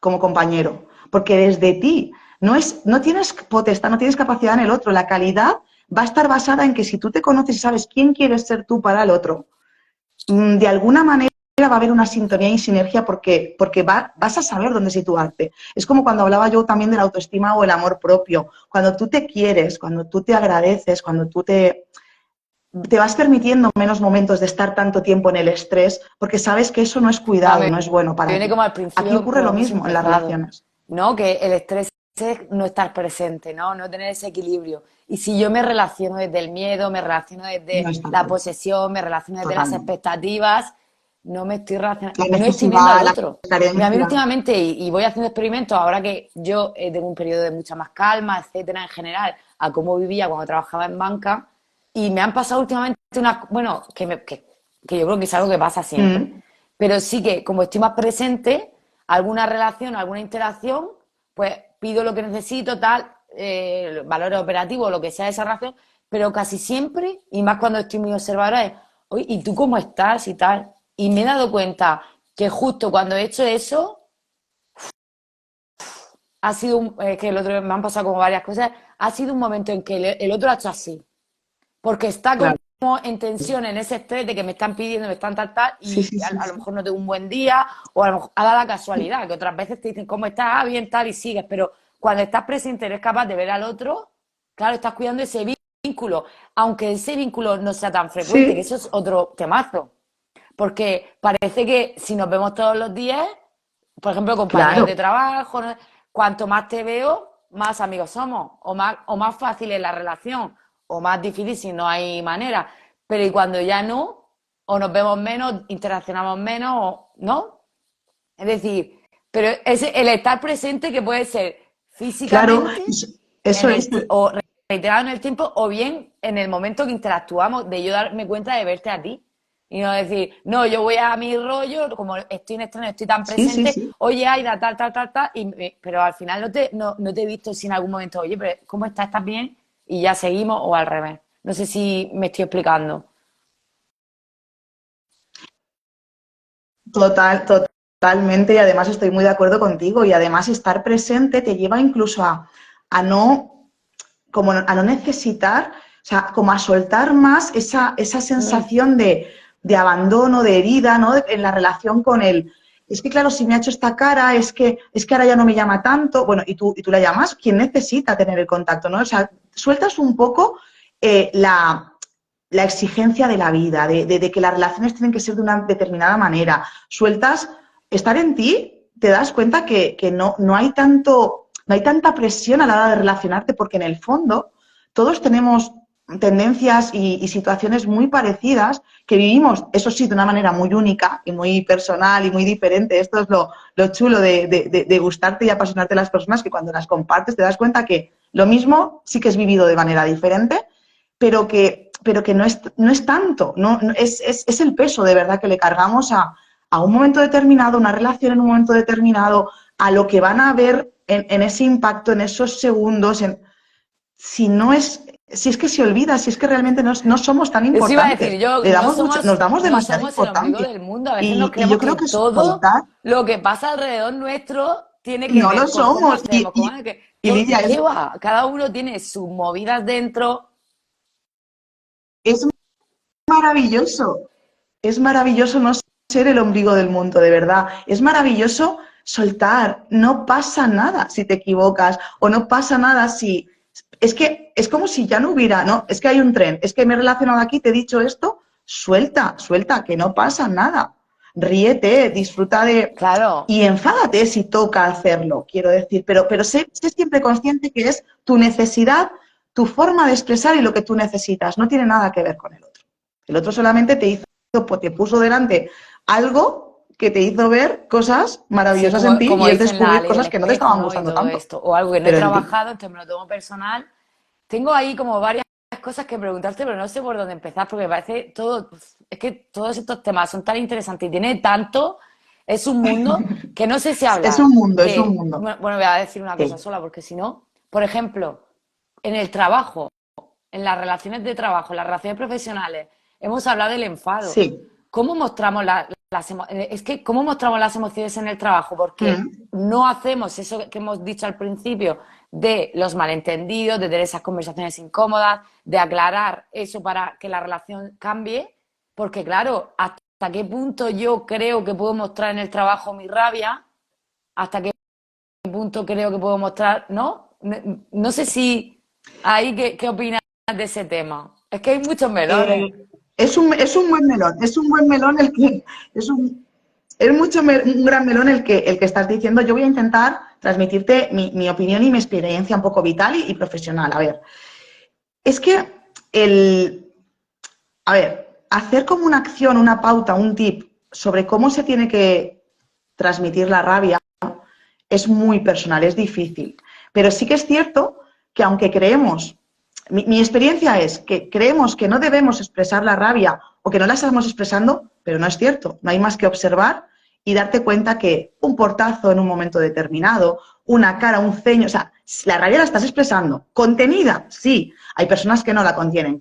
como compañero. Porque desde ti no tienes potestad, no tienes capacidad en el otro. La calidad va a estar basada en que si tú te conoces y sabes quién quieres ser tú para el otro, de alguna manera va a haber una sintonía y sinergia porque vas a saber dónde situarte. Es como cuando hablaba yo también de la autoestima o el amor propio. Cuando tú te quieres, cuando tú te agradeces, cuando tú te vas permitiendo menos momentos de estar tanto tiempo en el estrés, porque sabes que eso no es
claro,
cuidado, no es bueno
me
para
viene
ti.
como al
Aquí
principio,
ocurre
como
lo
hemos
mismo en las
empezado,
relaciones.
¿no? Que el estrés es no estar presente, ¿no? No tener ese equilibrio. Y si yo me relaciono desde el miedo, me relaciono desde
No está
la
bien,
posesión, me relaciono desde las
totalmente.
expectativas, no me estoy relacionando,
La
no estoy viendo al
necesidad, la
otro. Mira, a mí
carencia.
últimamente, y voy haciendo experimentos, ahora que yo tengo un periodo de mucha más calma, etcétera, en general, a cómo vivía cuando trabajaba en banca, y me han pasado últimamente unas, bueno, que yo creo que es algo que pasa siempre,
Mm,
pero sí que como estoy más presente, alguna relación, alguna interacción, pues pido lo que necesito, tal, valores operativos, lo que sea de esa relación, pero casi siempre, y más cuando estoy muy observadora, es, oye, ¿y tú cómo estás? Y tal. Y me he dado cuenta que justo cuando he hecho eso, ha sido que el otro me han pasado como varias cosas, ha sido un momento en que el otro ha hecho así, porque está
claro.
en tensión, en ese estrés de que me están pidiendo, me están tal,
Sí,
y
sí, sí,
a lo
sí.
mejor no tengo un buen día, o a lo mejor ha dado la casualidad, que otras veces te dicen, ¿cómo estás? Ah, bien, tal, y sigues, pero cuando estás presente, eres capaz de ver al otro, claro, estás cuidando ese vínculo, aunque ese vínculo no sea tan frecuente, que
Sí,
eso es otro temazo, porque parece que si nos vemos todos los días, por ejemplo, compañeros de
claro,
trabajo, ¿no? Cuanto más te veo, más amigos somos, o más fácil es la relación, o más difícil si no hay manera. Pero y cuando ya no, o nos vemos menos, interaccionamos menos, o no. Es decir, pero es el estar presente que puede ser
claro,
físicamente
eso es.
o reiterado en el tiempo, o bien en el momento que interactuamos, de yo darme cuenta de verte a ti. Y no decir, no, yo voy a mi rollo, como estoy en estreno, estoy tan
Sí, sí,
presente,
sí.
oye, Aida, tal, pero al final no te he visto si en algún momento, oye, pero ¿cómo estás? ¿Estás bien? Y ya seguimos, o al revés. No sé si me estoy explicando.
Totalmente, y además estoy muy de acuerdo contigo. Y además estar presente te lleva incluso a no, como a no necesitar, o sea, como a soltar más esa
Mm.
sensación de abandono, de herida, ¿no? En la relación con él. Es que, claro, si me ha hecho esta cara, es que ahora ya no me llama tanto. Bueno, y tú la llamas, ¿quién necesita tener el contacto, no? O sea, sueltas un poco la exigencia de la vida, de que las relaciones tienen que ser de una determinada manera. Sueltas, estar en ti, te das cuenta que no hay tanto, no hay tanta presión a la hora de relacionarte, porque en el fondo todos tenemos tendencias y situaciones muy parecidas que vivimos, eso sí, de una manera muy única y muy personal y muy diferente. Esto es lo chulo de gustarte y apasionarte de las personas, que cuando las compartes te das cuenta que lo mismo sí que es vivido de manera diferente, pero que no es tanto, es el peso de verdad que le cargamos a un momento determinado, una relación en un momento determinado, a lo que van a ver en ese impacto, en esos segundos, si no es, si es que se olvida, si es que realmente no somos tan
Eso iba a decir
importantes,
yo,
le damos mucho, nos damos
no
demasiada
somos el ombligo
importancia.
del mundo. A veces nos
Y yo
creemos que
creo que
todo
soltar,
lo que pasa alrededor nuestro tiene que
no lo
ver con cómo
somos.
hacemos,
Y Lidia,
¿qué va? Cada uno tiene sus movidas dentro.
es maravilloso. Es maravilloso no ser el ombligo del mundo, de verdad. Es maravilloso soltar. No pasa nada si te equivocas, o no pasa nada si... Es que es como si ya no hubiera, ¿no? Es que hay un tren, es que me he relacionado aquí, te he dicho esto, suelta, que no pasa nada. Ríete, disfruta de...
Claro,
Y enfádate si toca hacerlo, quiero decir, pero sé siempre consciente que es tu necesidad, tu forma de expresar y lo que tú necesitas. No tiene nada que ver con el otro. El otro solamente te puso delante algo que te hizo ver cosas
sí,
maravillosas en ti,
como
y es
dicen la
descubrir
ley del
cosas que no te
espejo,
estaban
¿no? Y
gustando
todo
tanto,
esto. O algo que no he
pero en ti.
trabajado, entonces me lo tomo personal. Tengo ahí como varias cosas que preguntarte, pero no sé por dónde empezar, porque me parece todo, es que todos estos temas son tan interesantes y tiene tanto, es un mundo que no sé si
Es
hablar
un mundo, es un
de,
mundo.
bueno, voy a decir una cosa
Sí.
sola, porque si no, por ejemplo, en el trabajo, en las relaciones de trabajo, en las relaciones profesionales, hemos hablado del enfado.
Sí.
¿Cómo mostramos es que cómo mostramos las emociones en el trabajo? Porque
Mm.
no hacemos eso que hemos dicho al principio de los malentendidos, de tener esas conversaciones incómodas, de aclarar eso para que la relación cambie, porque claro, hasta qué punto yo creo que puedo mostrar en el trabajo mi rabia, hasta qué punto creo que puedo mostrar, ¿no? No sé si ahí qué opinas de ese tema. Es que hay muchos melones.
Eh, es un buen melón, es un buen melón el que, es un, es un gran melón el que estás diciendo. Yo voy a intentar transmitirte mi opinión y mi experiencia un poco vital y profesional. A ver, es que el, a ver, hacer como una acción, una pauta, un tip sobre cómo se tiene que transmitir la rabia es muy personal, es difícil. Pero sí que es cierto que aunque creemos, mi experiencia es que creemos que no debemos expresar la rabia o que no la estamos expresando, pero no es cierto. No hay más que observar y darte cuenta que un portazo en un momento determinado, una cara, un ceño, o sea, la rabia la estás expresando. Contenida, sí. Hay personas que no la contienen,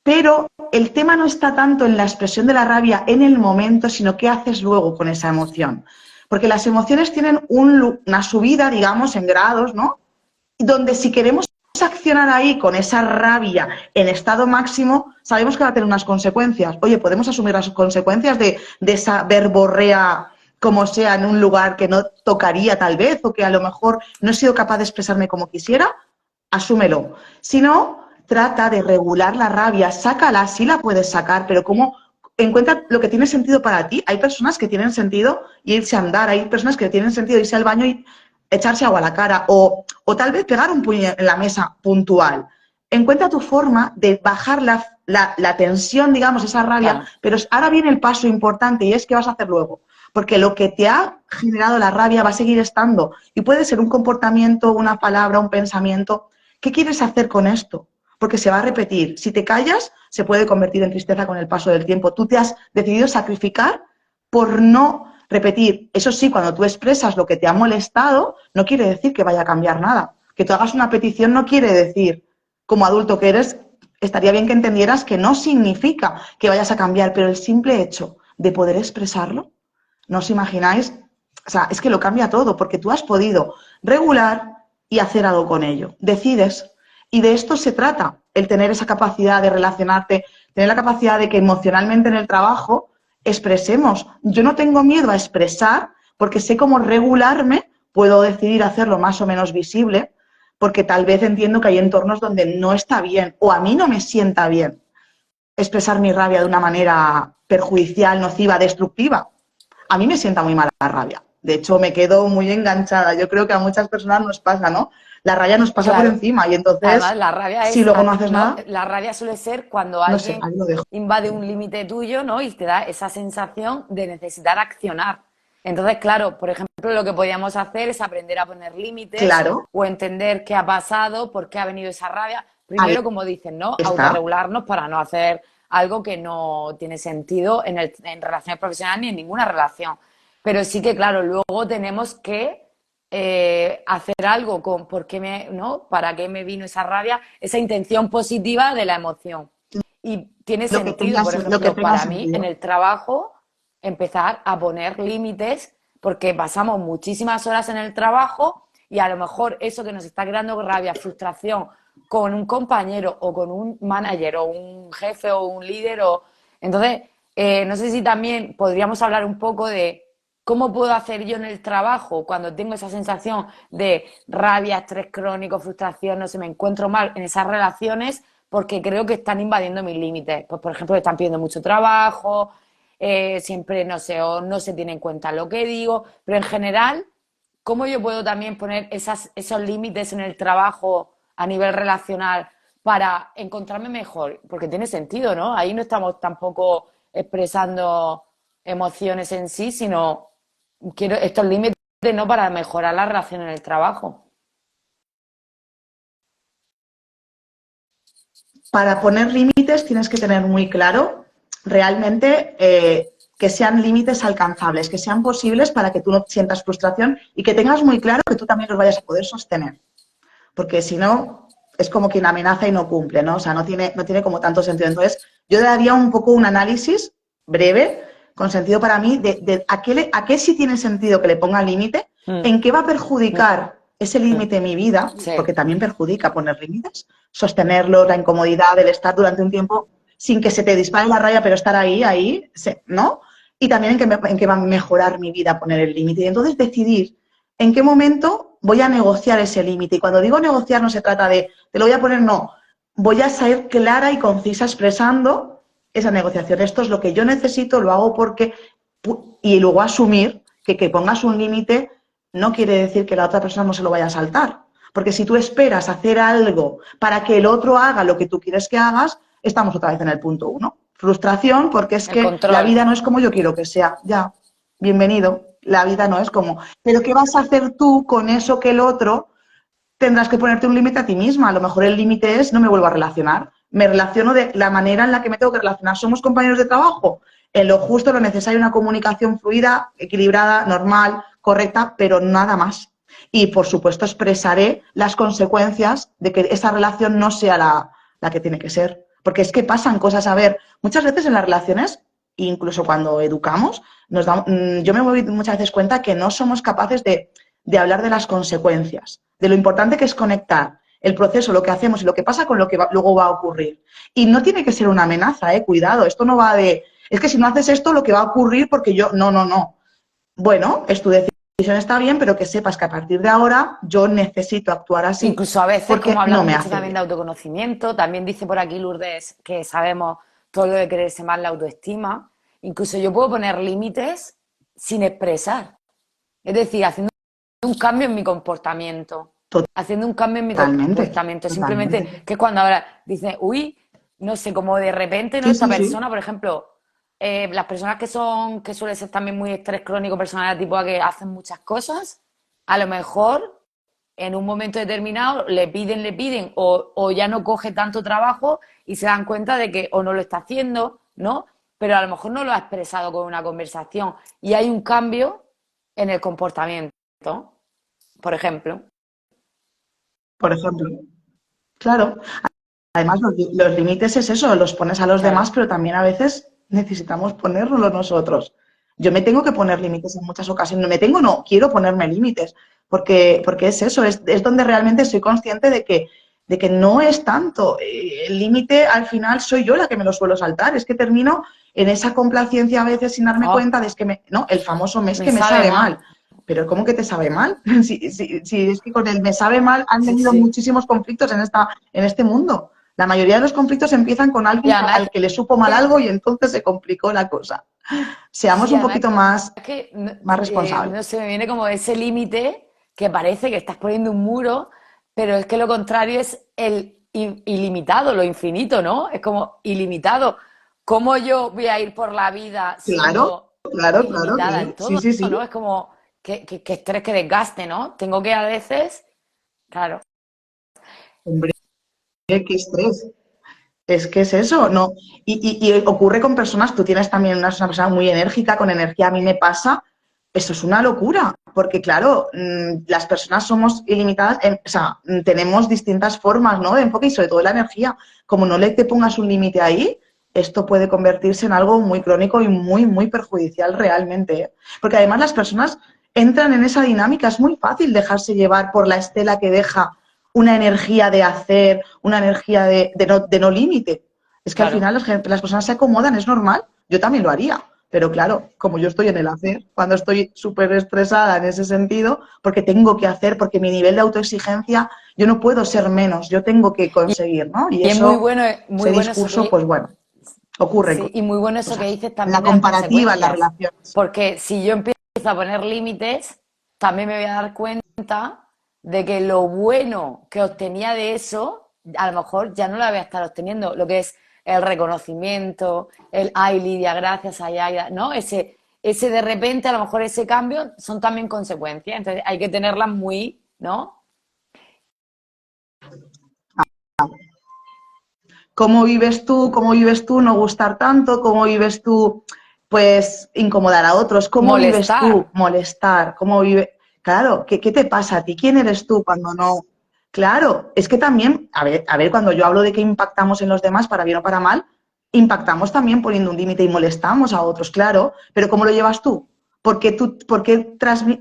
pero el tema no está tanto en la expresión de la rabia en el momento, sino qué haces luego con esa emoción. Porque las emociones tienen una subida, digamos, en grados, ¿no? Donde si queremos accionar ahí con esa rabia en estado máximo, sabemos que va a tener unas consecuencias. Oye, podemos asumir las consecuencias de esa verborrea como sea en un lugar que no tocaría tal vez, o que a lo mejor no he sido capaz de expresarme como quisiera, asúmelo. Si no, trata de regular la rabia, sácala, sí la puedes sacar, pero como encuentra lo que tiene sentido para ti. Hay personas que tienen sentido irse a andar, hay personas que tienen sentido irse al baño y echarse agua a la cara, o tal vez pegar un puño en la mesa puntual. Encuentra tu forma de bajar la tensión, digamos, esa rabia,
Claro.
pero ahora viene el paso importante y es que vas a hacer luego. Porque lo que te ha generado la rabia va a seguir estando y puede ser un comportamiento, una palabra, un pensamiento. ¿Qué quieres hacer con esto? Porque se va a repetir. Si te callas, se puede convertir en tristeza con el paso del tiempo. Tú te has decidido sacrificar por no repetir. Eso sí, cuando tú expresas lo que te ha molestado, no quiere decir que vaya a cambiar nada. Que tú hagas una petición no quiere decir, como adulto que eres, estaría bien que entendieras que no significa que vayas a cambiar, pero el simple hecho de poder expresarlo, no os imagináis, o sea, es que lo cambia todo, porque tú has podido regular y hacer algo con ello. Decides. Y de esto se trata, el tener esa capacidad de relacionarte, tener la capacidad de que emocionalmente en el trabajo expresemos. Yo no tengo miedo a expresar porque sé cómo regularme, puedo decidir hacerlo más o menos visible, porque tal vez entiendo que hay entornos donde no está bien o a mí no me sienta bien expresar mi rabia de una manera perjudicial, nociva, destructiva. A mí me sienta muy mal la rabia. De hecho, me quedo muy enganchada. Yo creo que a muchas personas nos pasa, ¿no? La rabia nos pasa por
Claro.
encima y
Además,
entonces,
la rabia
si
es,
luego no haces
¿no?
nada,
La rabia suele ser cuando
no sé,
alguien
ahí lo dejo.
invade un límite tuyo, ¿no? Y te da esa sensación de necesitar accionar. Entonces, claro, por ejemplo, lo que podríamos hacer es aprender a poner límites
Claro,
o entender qué ha pasado, por qué ha venido esa rabia.
ahí
Primero, como dicen, ¿no?
está.
Autorregularnos para no hacer algo que no tiene sentido en relaciones profesionales ni en ninguna relación. Pero sí que, claro, luego tenemos que hacer algo con por qué me, ¿no? ¿Para qué me vino esa rabia? Esa intención positiva de la emoción. Y tiene sentido, por
Lo que
ejemplo,
tenga
para mí en
sentido.
el trabajo empezar a poner límites porque pasamos muchísimas horas en el trabajo y a lo mejor eso que nos está creando rabia, frustración con un compañero o con un manager o un jefe o un líder o entonces no sé si también podríamos hablar un poco de cómo puedo hacer yo en el trabajo cuando tengo esa sensación de rabia, estrés crónico, frustración, no sé, me encuentro mal en esas relaciones porque creo que están invadiendo mis límites. Pues, por ejemplo, están pidiendo mucho trabajo, siempre, no sé, o no se tiene en cuenta lo que digo, pero en general, ¿cómo yo puedo también poner esos límites en el trabajo a nivel relacional para encontrarme mejor? Porque tiene sentido, ¿no? Ahí no estamos tampoco expresando emociones en sí, sino quiero estos límites no para mejorar la relación en el trabajo.
Para poner límites tienes que tener muy claro realmente que sean límites alcanzables, que sean posibles para que tú no sientas frustración y que tengas muy claro que tú también los vayas a poder sostener. Porque si no, es como quien amenaza y no cumple, ¿no? O sea, no tiene como tanto sentido. Entonces, yo daría un poco un análisis breve, con sentido para mí, de a qué sí tiene sentido que le ponga límite,
Mm,
en qué va a perjudicar ese
mm,
límite en mi vida,
sí,
porque también perjudica poner límites, sostenerlo, la incomodidad del estar durante un tiempo sin que se te dispare la raya, pero estar ahí, ¿no? Y también en qué va a mejorar mi vida poner el límite. Y entonces decidir en qué momento voy a negociar ese límite. Y cuando digo negociar no se trata de, te lo voy a poner, no. Voy a ser clara y concisa expresando esa negociación. Esto es lo que yo necesito, lo hago porque... Y luego asumir que pongas un límite no quiere decir que la otra persona no se lo vaya a saltar. Porque si tú esperas hacer algo para que el otro haga lo que tú quieres que hagas, estamos otra vez en el punto uno. Frustración porque es
el
que la
control.
vida no es como yo quiero que sea. Ya, bienvenido. La vida no es como. Pero ¿qué vas a hacer tú con eso que el otro? Tendrás que ponerte un límite a ti misma. A lo mejor el límite es no me vuelvo a relacionar. Me relaciono de la manera en la que me tengo que relacionar. Somos compañeros de trabajo. En lo justo, lo necesario, una comunicación fluida, equilibrada, normal, correcta, pero nada más. Y, por supuesto, expresaré las consecuencias de que esa relación no sea la que tiene que ser. Porque es que pasan cosas, a ver, muchas veces en las relaciones, incluso cuando educamos, yo me doy muchas veces cuenta que no somos capaces de hablar de las consecuencias, de lo importante que es conectar el proceso, lo que hacemos y lo que pasa con lo que luego va a ocurrir. Y no tiene que ser una amenaza, cuidado, esto no va de, es que si no haces esto, lo que va a ocurrir porque yo, no, no, no. Bueno, es tu decisión, está bien, pero que sepas que a partir de ahora yo necesito actuar así
Incluso a veces, como
porque no
hablamos
me
mucho
hace
también de
bien.
autoconocimiento, también dice por aquí Lourdes que sabemos todo lo de creerse más la autoestima. Incluso yo puedo poner límites sin expresar. Es decir, haciendo un cambio en mi comportamiento. Haciendo un cambio en mi
Totalmente,
comportamiento.
totalmente.
Simplemente que cuando ahora dice, uy, no sé, como de repente, ¿no?
Sí,
Esta
sí, sí.
persona, por ejemplo, las personas que suelen ser también muy estrés crónico, personal tipo a que hacen muchas cosas, a lo mejor en un momento determinado le piden, o ya no coge tanto trabajo y se dan cuenta de que o no lo está haciendo, ¿no? Pero a lo mejor no lo ha expresado con una conversación y hay un cambio en el comportamiento, por ejemplo.
Por ejemplo, claro. Además, los límites es eso, los pones a los demás,
Claro.
pero también a veces necesitamos ponérnoslos nosotros. Yo me tengo que poner límites en muchas ocasiones. No me tengo, no, quiero ponerme límites, porque es eso, es donde realmente soy consciente de que no es tanto. El límite al final soy yo la que me lo suelo saltar. Es que termino en esa complacencia a veces sin darme
Oh,
cuenta de es que no, el famoso mes
me
que me
sabe
sabe
mal.
mal. Pero ¿cómo que te sabe mal? Si es que con el me sabe mal han
Sí,
venido
sí.
muchísimos conflictos en este mundo. La mayoría de los conflictos empiezan con
Y
alguien
además
al que le supo mal
que,
algo y entonces se complicó la cosa. Seamos
sí,
un
además
poquito más,
que no,
más responsables.
no sé, me viene como ese límite que parece que estás poniendo un muro, pero es que lo contrario es el ilimitado, lo infinito, ¿no? Es como ilimitado. ¿Cómo yo voy a ir por la vida
Claro,
siendo
claro, claro,
ilimitada
claro.
en
Sí,
todo,
sí, sí.
¿no? Es como que estrés, que desgaste, ¿no? Tengo que a veces, claro,
Hombre, qué estrés. Es que es eso, ¿no? Y ocurre con personas, tú tienes también una persona muy enérgica, con energía, a mí me pasa, eso es una locura, porque claro, las personas somos ilimitadas, o sea, tenemos distintas formas, ¿no? De enfoque y sobre todo la energía. Como no le te pongas un límite ahí, esto puede convertirse en algo muy crónico y muy, muy perjudicial realmente, ¿eh? Porque además las personas entran en esa dinámica, es muy fácil dejarse llevar por la estela que deja una energía de hacer, una energía de no límite. Es que al
claro.
final las personas se acomodan, es normal. Yo también lo haría. Pero claro, como yo estoy en el hacer, cuando estoy súper estresada en ese sentido, porque tengo que hacer, porque mi nivel de autoexigencia, yo no puedo ser menos, yo tengo que
Y,
conseguir, ¿no? Y
y es
eso,
muy
ese
bueno eso
discurso, pues
que,
bueno, ocurren
sí, y muy bueno eso que
cosas.
dices
En la
también de las
comparativa, en las
consecuencias,
relaciones.
porque si yo empiezo a poner límites, también me voy a dar cuenta de que lo bueno que obtenía de eso, a lo mejor ya no la voy a estar obteniendo, lo que es el reconocimiento, el ay Lidia, gracias, ay, ay, ¿no? Ese de repente, a lo mejor ese cambio son también consecuencias, entonces hay que tenerlas muy, ¿no?
¿Cómo vives tú? ¿Cómo vives tú no gustar tanto? ¿Cómo vives tú, pues, incomodar a otros? ¿Cómo vives
Molestar.
tú molestar? ¿Cómo vive? Claro, ¿qué te pasa a ti? ¿Quién eres tú cuando no? Claro, es que también, a ver, cuando yo hablo de que impactamos en los demás, para bien o para mal, impactamos también poniendo un límite y molestamos a otros, claro, pero ¿cómo lo llevas tú? ¿Por qué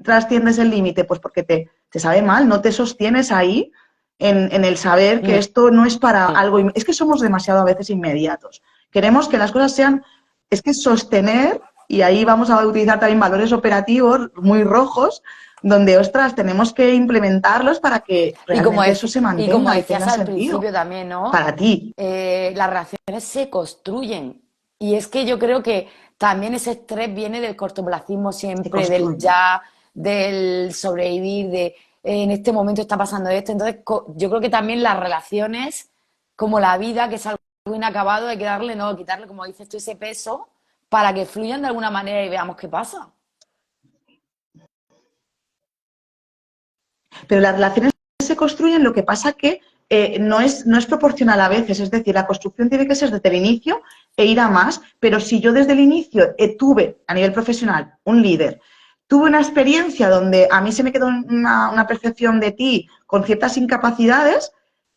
trasciendes el límite? Pues porque te sabe mal, no te sostienes ahí en el saber que
Mm.
esto no es para algo. Es que somos demasiado a veces inmediatos. Queremos que las cosas sean, es que sostener, y ahí vamos a utilizar también valores operativos muy rojos, donde, ostras, tenemos que implementarlos para que realmente eso se
Y como
mantenga y
decías
tenga
al
sentido
principio también, ¿no?
para ti.
Las relaciones se construyen. Y es que yo creo que también ese estrés viene del cortoplacismo
Se
siempre, del
construyen.
ya, del sobrevivir, de en este momento está pasando esto. Entonces, yo creo que también las relaciones, como la vida, que es algo inacabado, hay que darle, no, quitarle, como dices tú, ese peso para que fluyan de alguna manera y veamos qué pasa.
Pero las relaciones se construyen, lo que pasa que no es proporcional a veces, es decir, la construcción tiene que ser desde el inicio e ir a más, pero si yo desde el inicio tuve a nivel profesional un líder, tuve una experiencia donde a mí se me quedó una percepción de ti con ciertas incapacidades,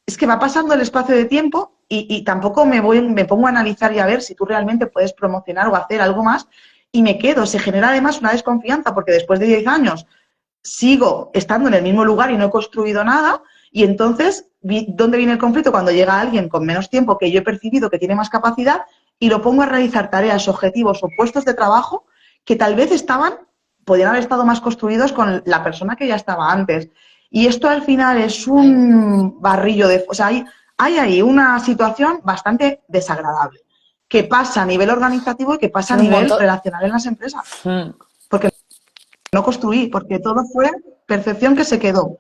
es que va pasando el espacio de tiempo y tampoco me pongo a analizar y a ver si tú realmente puedes promocionar o hacer algo más y me quedo. Se genera además una desconfianza porque después de 10 años sigo estando en el mismo lugar y no he construido nada Y entonces, ¿dónde viene el conflicto? Cuando llega alguien con menos tiempo que yo he percibido que tiene más capacidad y lo pongo a realizar tareas, objetivos o puestos de trabajo que tal vez podrían haber estado más construidos con la persona que ya estaba antes. Y esto al final es un barrillo de... O sea, hay ahí una situación bastante desagradable que pasa a nivel organizativo y que pasa a
Son un
nivel
montón.
relacional en las empresas.
Mm.
Porque no construí, porque todo fue percepción que se quedó.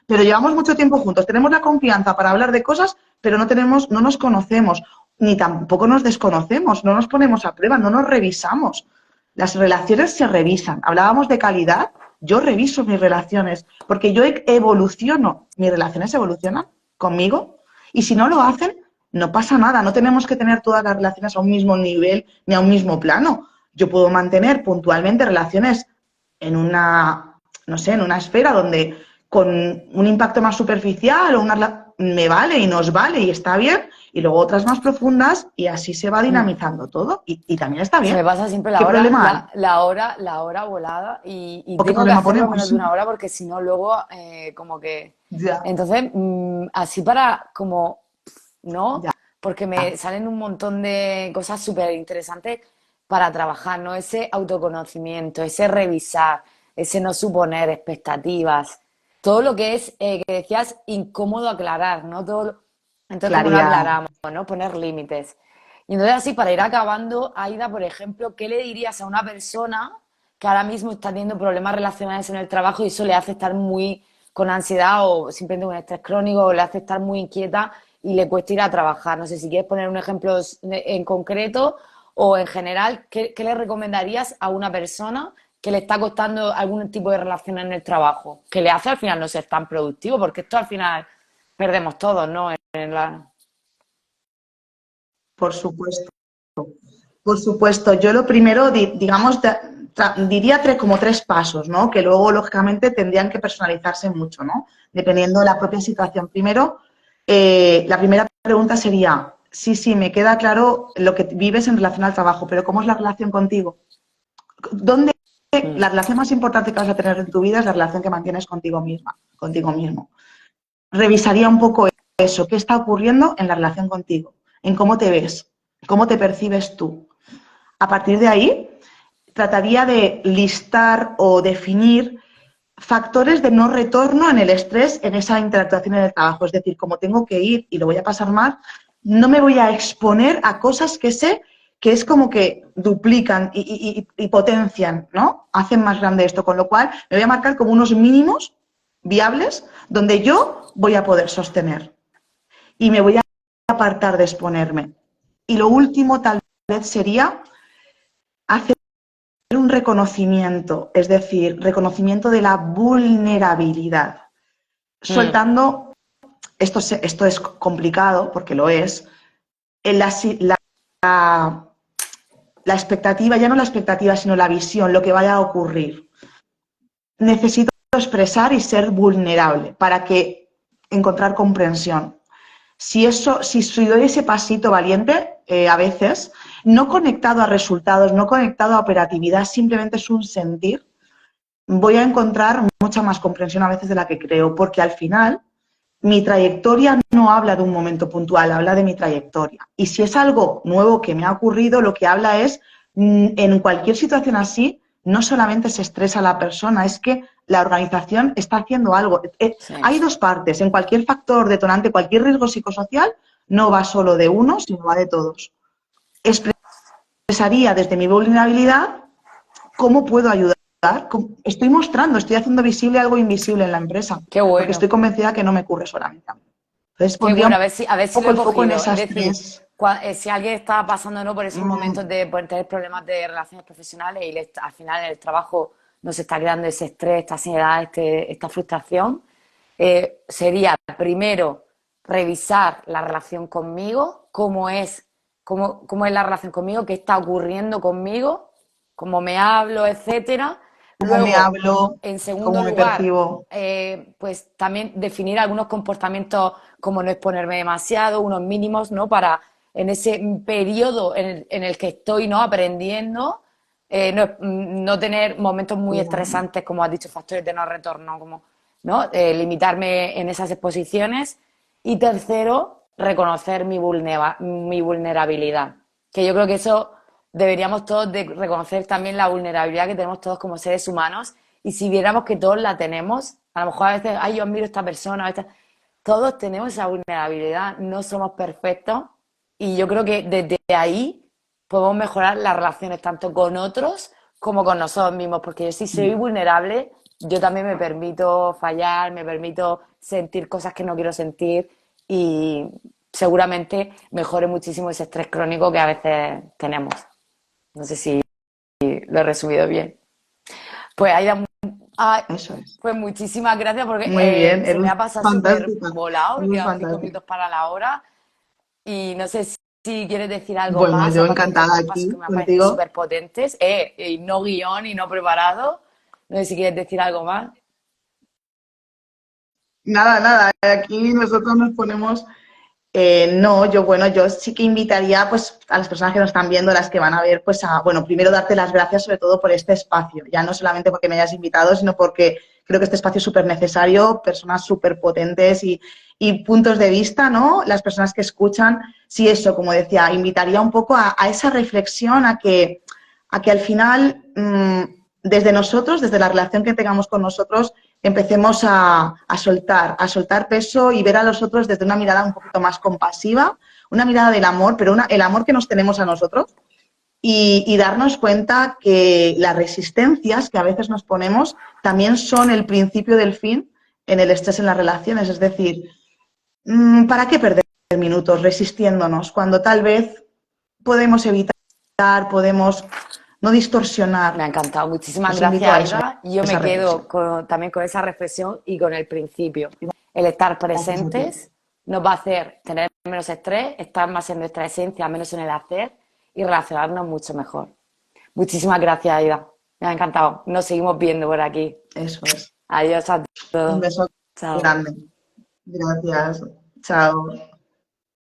Pero llevamos mucho tiempo juntos, tenemos la confianza para hablar de cosas, pero no nos conocemos, ni tampoco nos desconocemos, no nos ponemos a prueba, no nos revisamos. Las relaciones se revisan. Hablábamos de calidad, yo reviso mis relaciones, porque yo evoluciono, mis relaciones evolucionan conmigo, y si no lo hacen, no pasa nada, no tenemos que tener todas las relaciones a un mismo nivel ni a un mismo plano. Yo puedo mantener puntualmente relaciones en una, no sé, en una esfera donde con un impacto más superficial me vale y nos vale y está bien, y luego otras más profundas y así se va
Mm.
dinamizando todo y también está
Se me
bien.
pasa siempre
¿Qué
la hora,
problema hay?
la hora volada y
¿O qué
tengo que
problema
hacerlo
ponemos?
menos de una hora porque si no luego como que...
Ya,
Entonces, así para como, ¿no?
ya,
Porque me salen un montón de cosas súper interesantes para trabajar, ¿no? Ese autoconocimiento, ese revisar, ese no suponer expectativas, todo lo que es, que decías, incómodo aclarar, ¿no? Entonces, ¿cómo lo
claridad.
aclaramos, ¿no? Poner límites. Y entonces así, para ir acabando, Aida, por ejemplo, ¿qué le dirías a una persona que ahora mismo está teniendo problemas relacionales en el trabajo y eso le hace estar muy con ansiedad o simplemente con estrés crónico o le hace estar muy inquieta y le cuesta ir a trabajar? No sé si quieres poner un ejemplo en concreto o en general, ¿qué le recomendarías a una persona que le está costando algún tipo de relación en el trabajo? Que le hace al final no ser tan productivo, porque esto al final perdemos todos, ¿no? En la...
Por supuesto. Por supuesto, yo lo primero, digamos, diría como tres pasos, ¿no? Que luego, lógicamente, tendrían que personalizarse mucho, ¿no? Dependiendo de la propia situación. Primero, la primera pregunta sería, sí, sí, me queda claro lo que vives en relación al trabajo, pero ¿cómo es la relación contigo? ¿Dónde
Mm.
la relación más importante que vas a tener en tu vida es la relación que mantienes contigo misma, contigo mismo? Revisaría un poco eso, qué está ocurriendo en la relación contigo, en cómo te ves, cómo te percibes tú. A partir de ahí, trataría de listar o definir factores de no retorno en el estrés, en esa interactuación en el trabajo. Es decir, como tengo que ir y lo voy a pasar mal, no me voy a exponer a cosas que sé que es como que duplican y potencian, ¿no? Hacen más grande esto, con lo cual me voy a marcar como unos mínimos viables donde yo voy a poder sostener y me voy a apartar de exponerme. Y lo último tal vez sería hacer un reconocimiento, es decir, reconocimiento de la vulnerabilidad,
Mm.
soltando, esto es complicado porque lo es, la, la expectativa, ya no la expectativa, sino la visión, lo que vaya a ocurrir. Necesito expresar y ser vulnerable para que encontrar comprensión. Si doy ese pasito valiente, a veces, no conectado a resultados, no conectado a operatividad, simplemente es un sentir, voy a encontrar mucha más comprensión a veces de la que creo, porque al final mi trayectoria no habla de un momento puntual, habla de mi trayectoria. Y si es algo nuevo que me ha ocurrido, lo que habla es, en cualquier situación así, no solamente se estresa la persona, es que la organización está haciendo algo.
Sí.
Hay dos partes. En cualquier factor detonante, cualquier riesgo psicosocial, no va solo de uno, sino va de todos. Expresaría desde mi vulnerabilidad cómo puedo ayudar. Estoy mostrando, estoy haciendo visible algo invisible en la empresa,
Qué
porque
bueno.
estoy convencida que no me ocurre solamente a mí. Entonces
Qué
pondría
bueno,
un
a ver si lo
poco
he
el foco en
cogido. Es
esas
decir,
tres.
si alguien está pasando, ¿no? Por esos momentos
mm,
de por tener problemas de relaciones profesionales y al final en el trabajo nos está creando ese estrés, esta ansiedad, esta frustración, sería primero revisar la relación conmigo, cómo es la relación conmigo, qué está ocurriendo conmigo, cómo me hablo, etcétera.
cómo me
Luego,
hablo,
en segundo
cómo me
lugar,
percibo.
pues también definir algunos comportamientos como no exponerme demasiado, unos mínimos, ¿no? Para en ese periodo en el que estoy, ¿no? Aprendiendo, no tener momentos muy estresantes, como has dicho, factores de no retorno, como ¿no? Limitarme en esas exposiciones. Y tercero, reconocer mi vulnerabilidad. Que yo creo que eso deberíamos todos de reconocer también la vulnerabilidad que tenemos todos como seres humanos. Y si viéramos que todos la tenemos, a lo mejor a veces, ay, yo admiro a esta persona, todos tenemos esa vulnerabilidad, no somos perfectos. Y yo creo que desde ahí podemos mejorar las relaciones tanto con otros como con nosotros mismos, porque si soy vulnerable, yo también me permito fallar, me permito sentir cosas que no quiero sentir y seguramente mejore muchísimo ese estrés crónico que a veces tenemos. No sé si lo he resumido bien. Pues Aida,
Eso es.
pues muchísimas gracias porque
Muy bien,
se me
eres
ha pasado súper
fantástica,
volado, me
eres
quedan 5 minutos
fantástica.
para la hora y no sé si quieres decir algo
Bueno,
más,
yo
aparte de estos
encantada
dos pasos que
aquí
me han parecido
contigo.
súper potentes, y no guión y no preparado. No sé si quieres decir algo más.
Nada, nada, aquí nosotros nos ponemos. No, yo, bueno, yo sí que invitaría pues a las personas que nos están viendo, las que van a ver, pues a, bueno, primero darte las gracias sobre todo por este espacio, ya no solamente porque me hayas invitado, sino porque creo que este espacio es súper necesario, personas súper potentes y puntos de vista, ¿no? Las personas que escuchan, sí, eso, como decía, invitaría un poco a esa reflexión, a que al final, desde nosotros, desde la relación que tengamos con nosotros, empecemos a soltar peso y ver a los otros desde una mirada un poquito más compasiva, una mirada del amor, pero el amor que nos tenemos a nosotros y darnos cuenta que las resistencias que a veces nos ponemos también son el principio del fin en el estrés en las relaciones. Es decir, ¿para qué perder minutos resistiéndonos cuando tal vez podemos evitar, podemos no
Me
distorsionar?
ha encantado. Muchísimas
Os invito
gracias,
a eso,
Aida. Yo
a esa
me
reflexión.
quedo también con esa reflexión y con el principio. El estar
Gracias a ti.
presentes nos va a hacer tener menos estrés, estar más en nuestra esencia, menos en el hacer y relacionarnos mucho mejor. Muchísimas gracias, Aida. Me ha encantado. Nos seguimos viendo por aquí.
Eso es.
Adiós a
Un
todos.
beso
Chao.
grande. Gracias. Chao.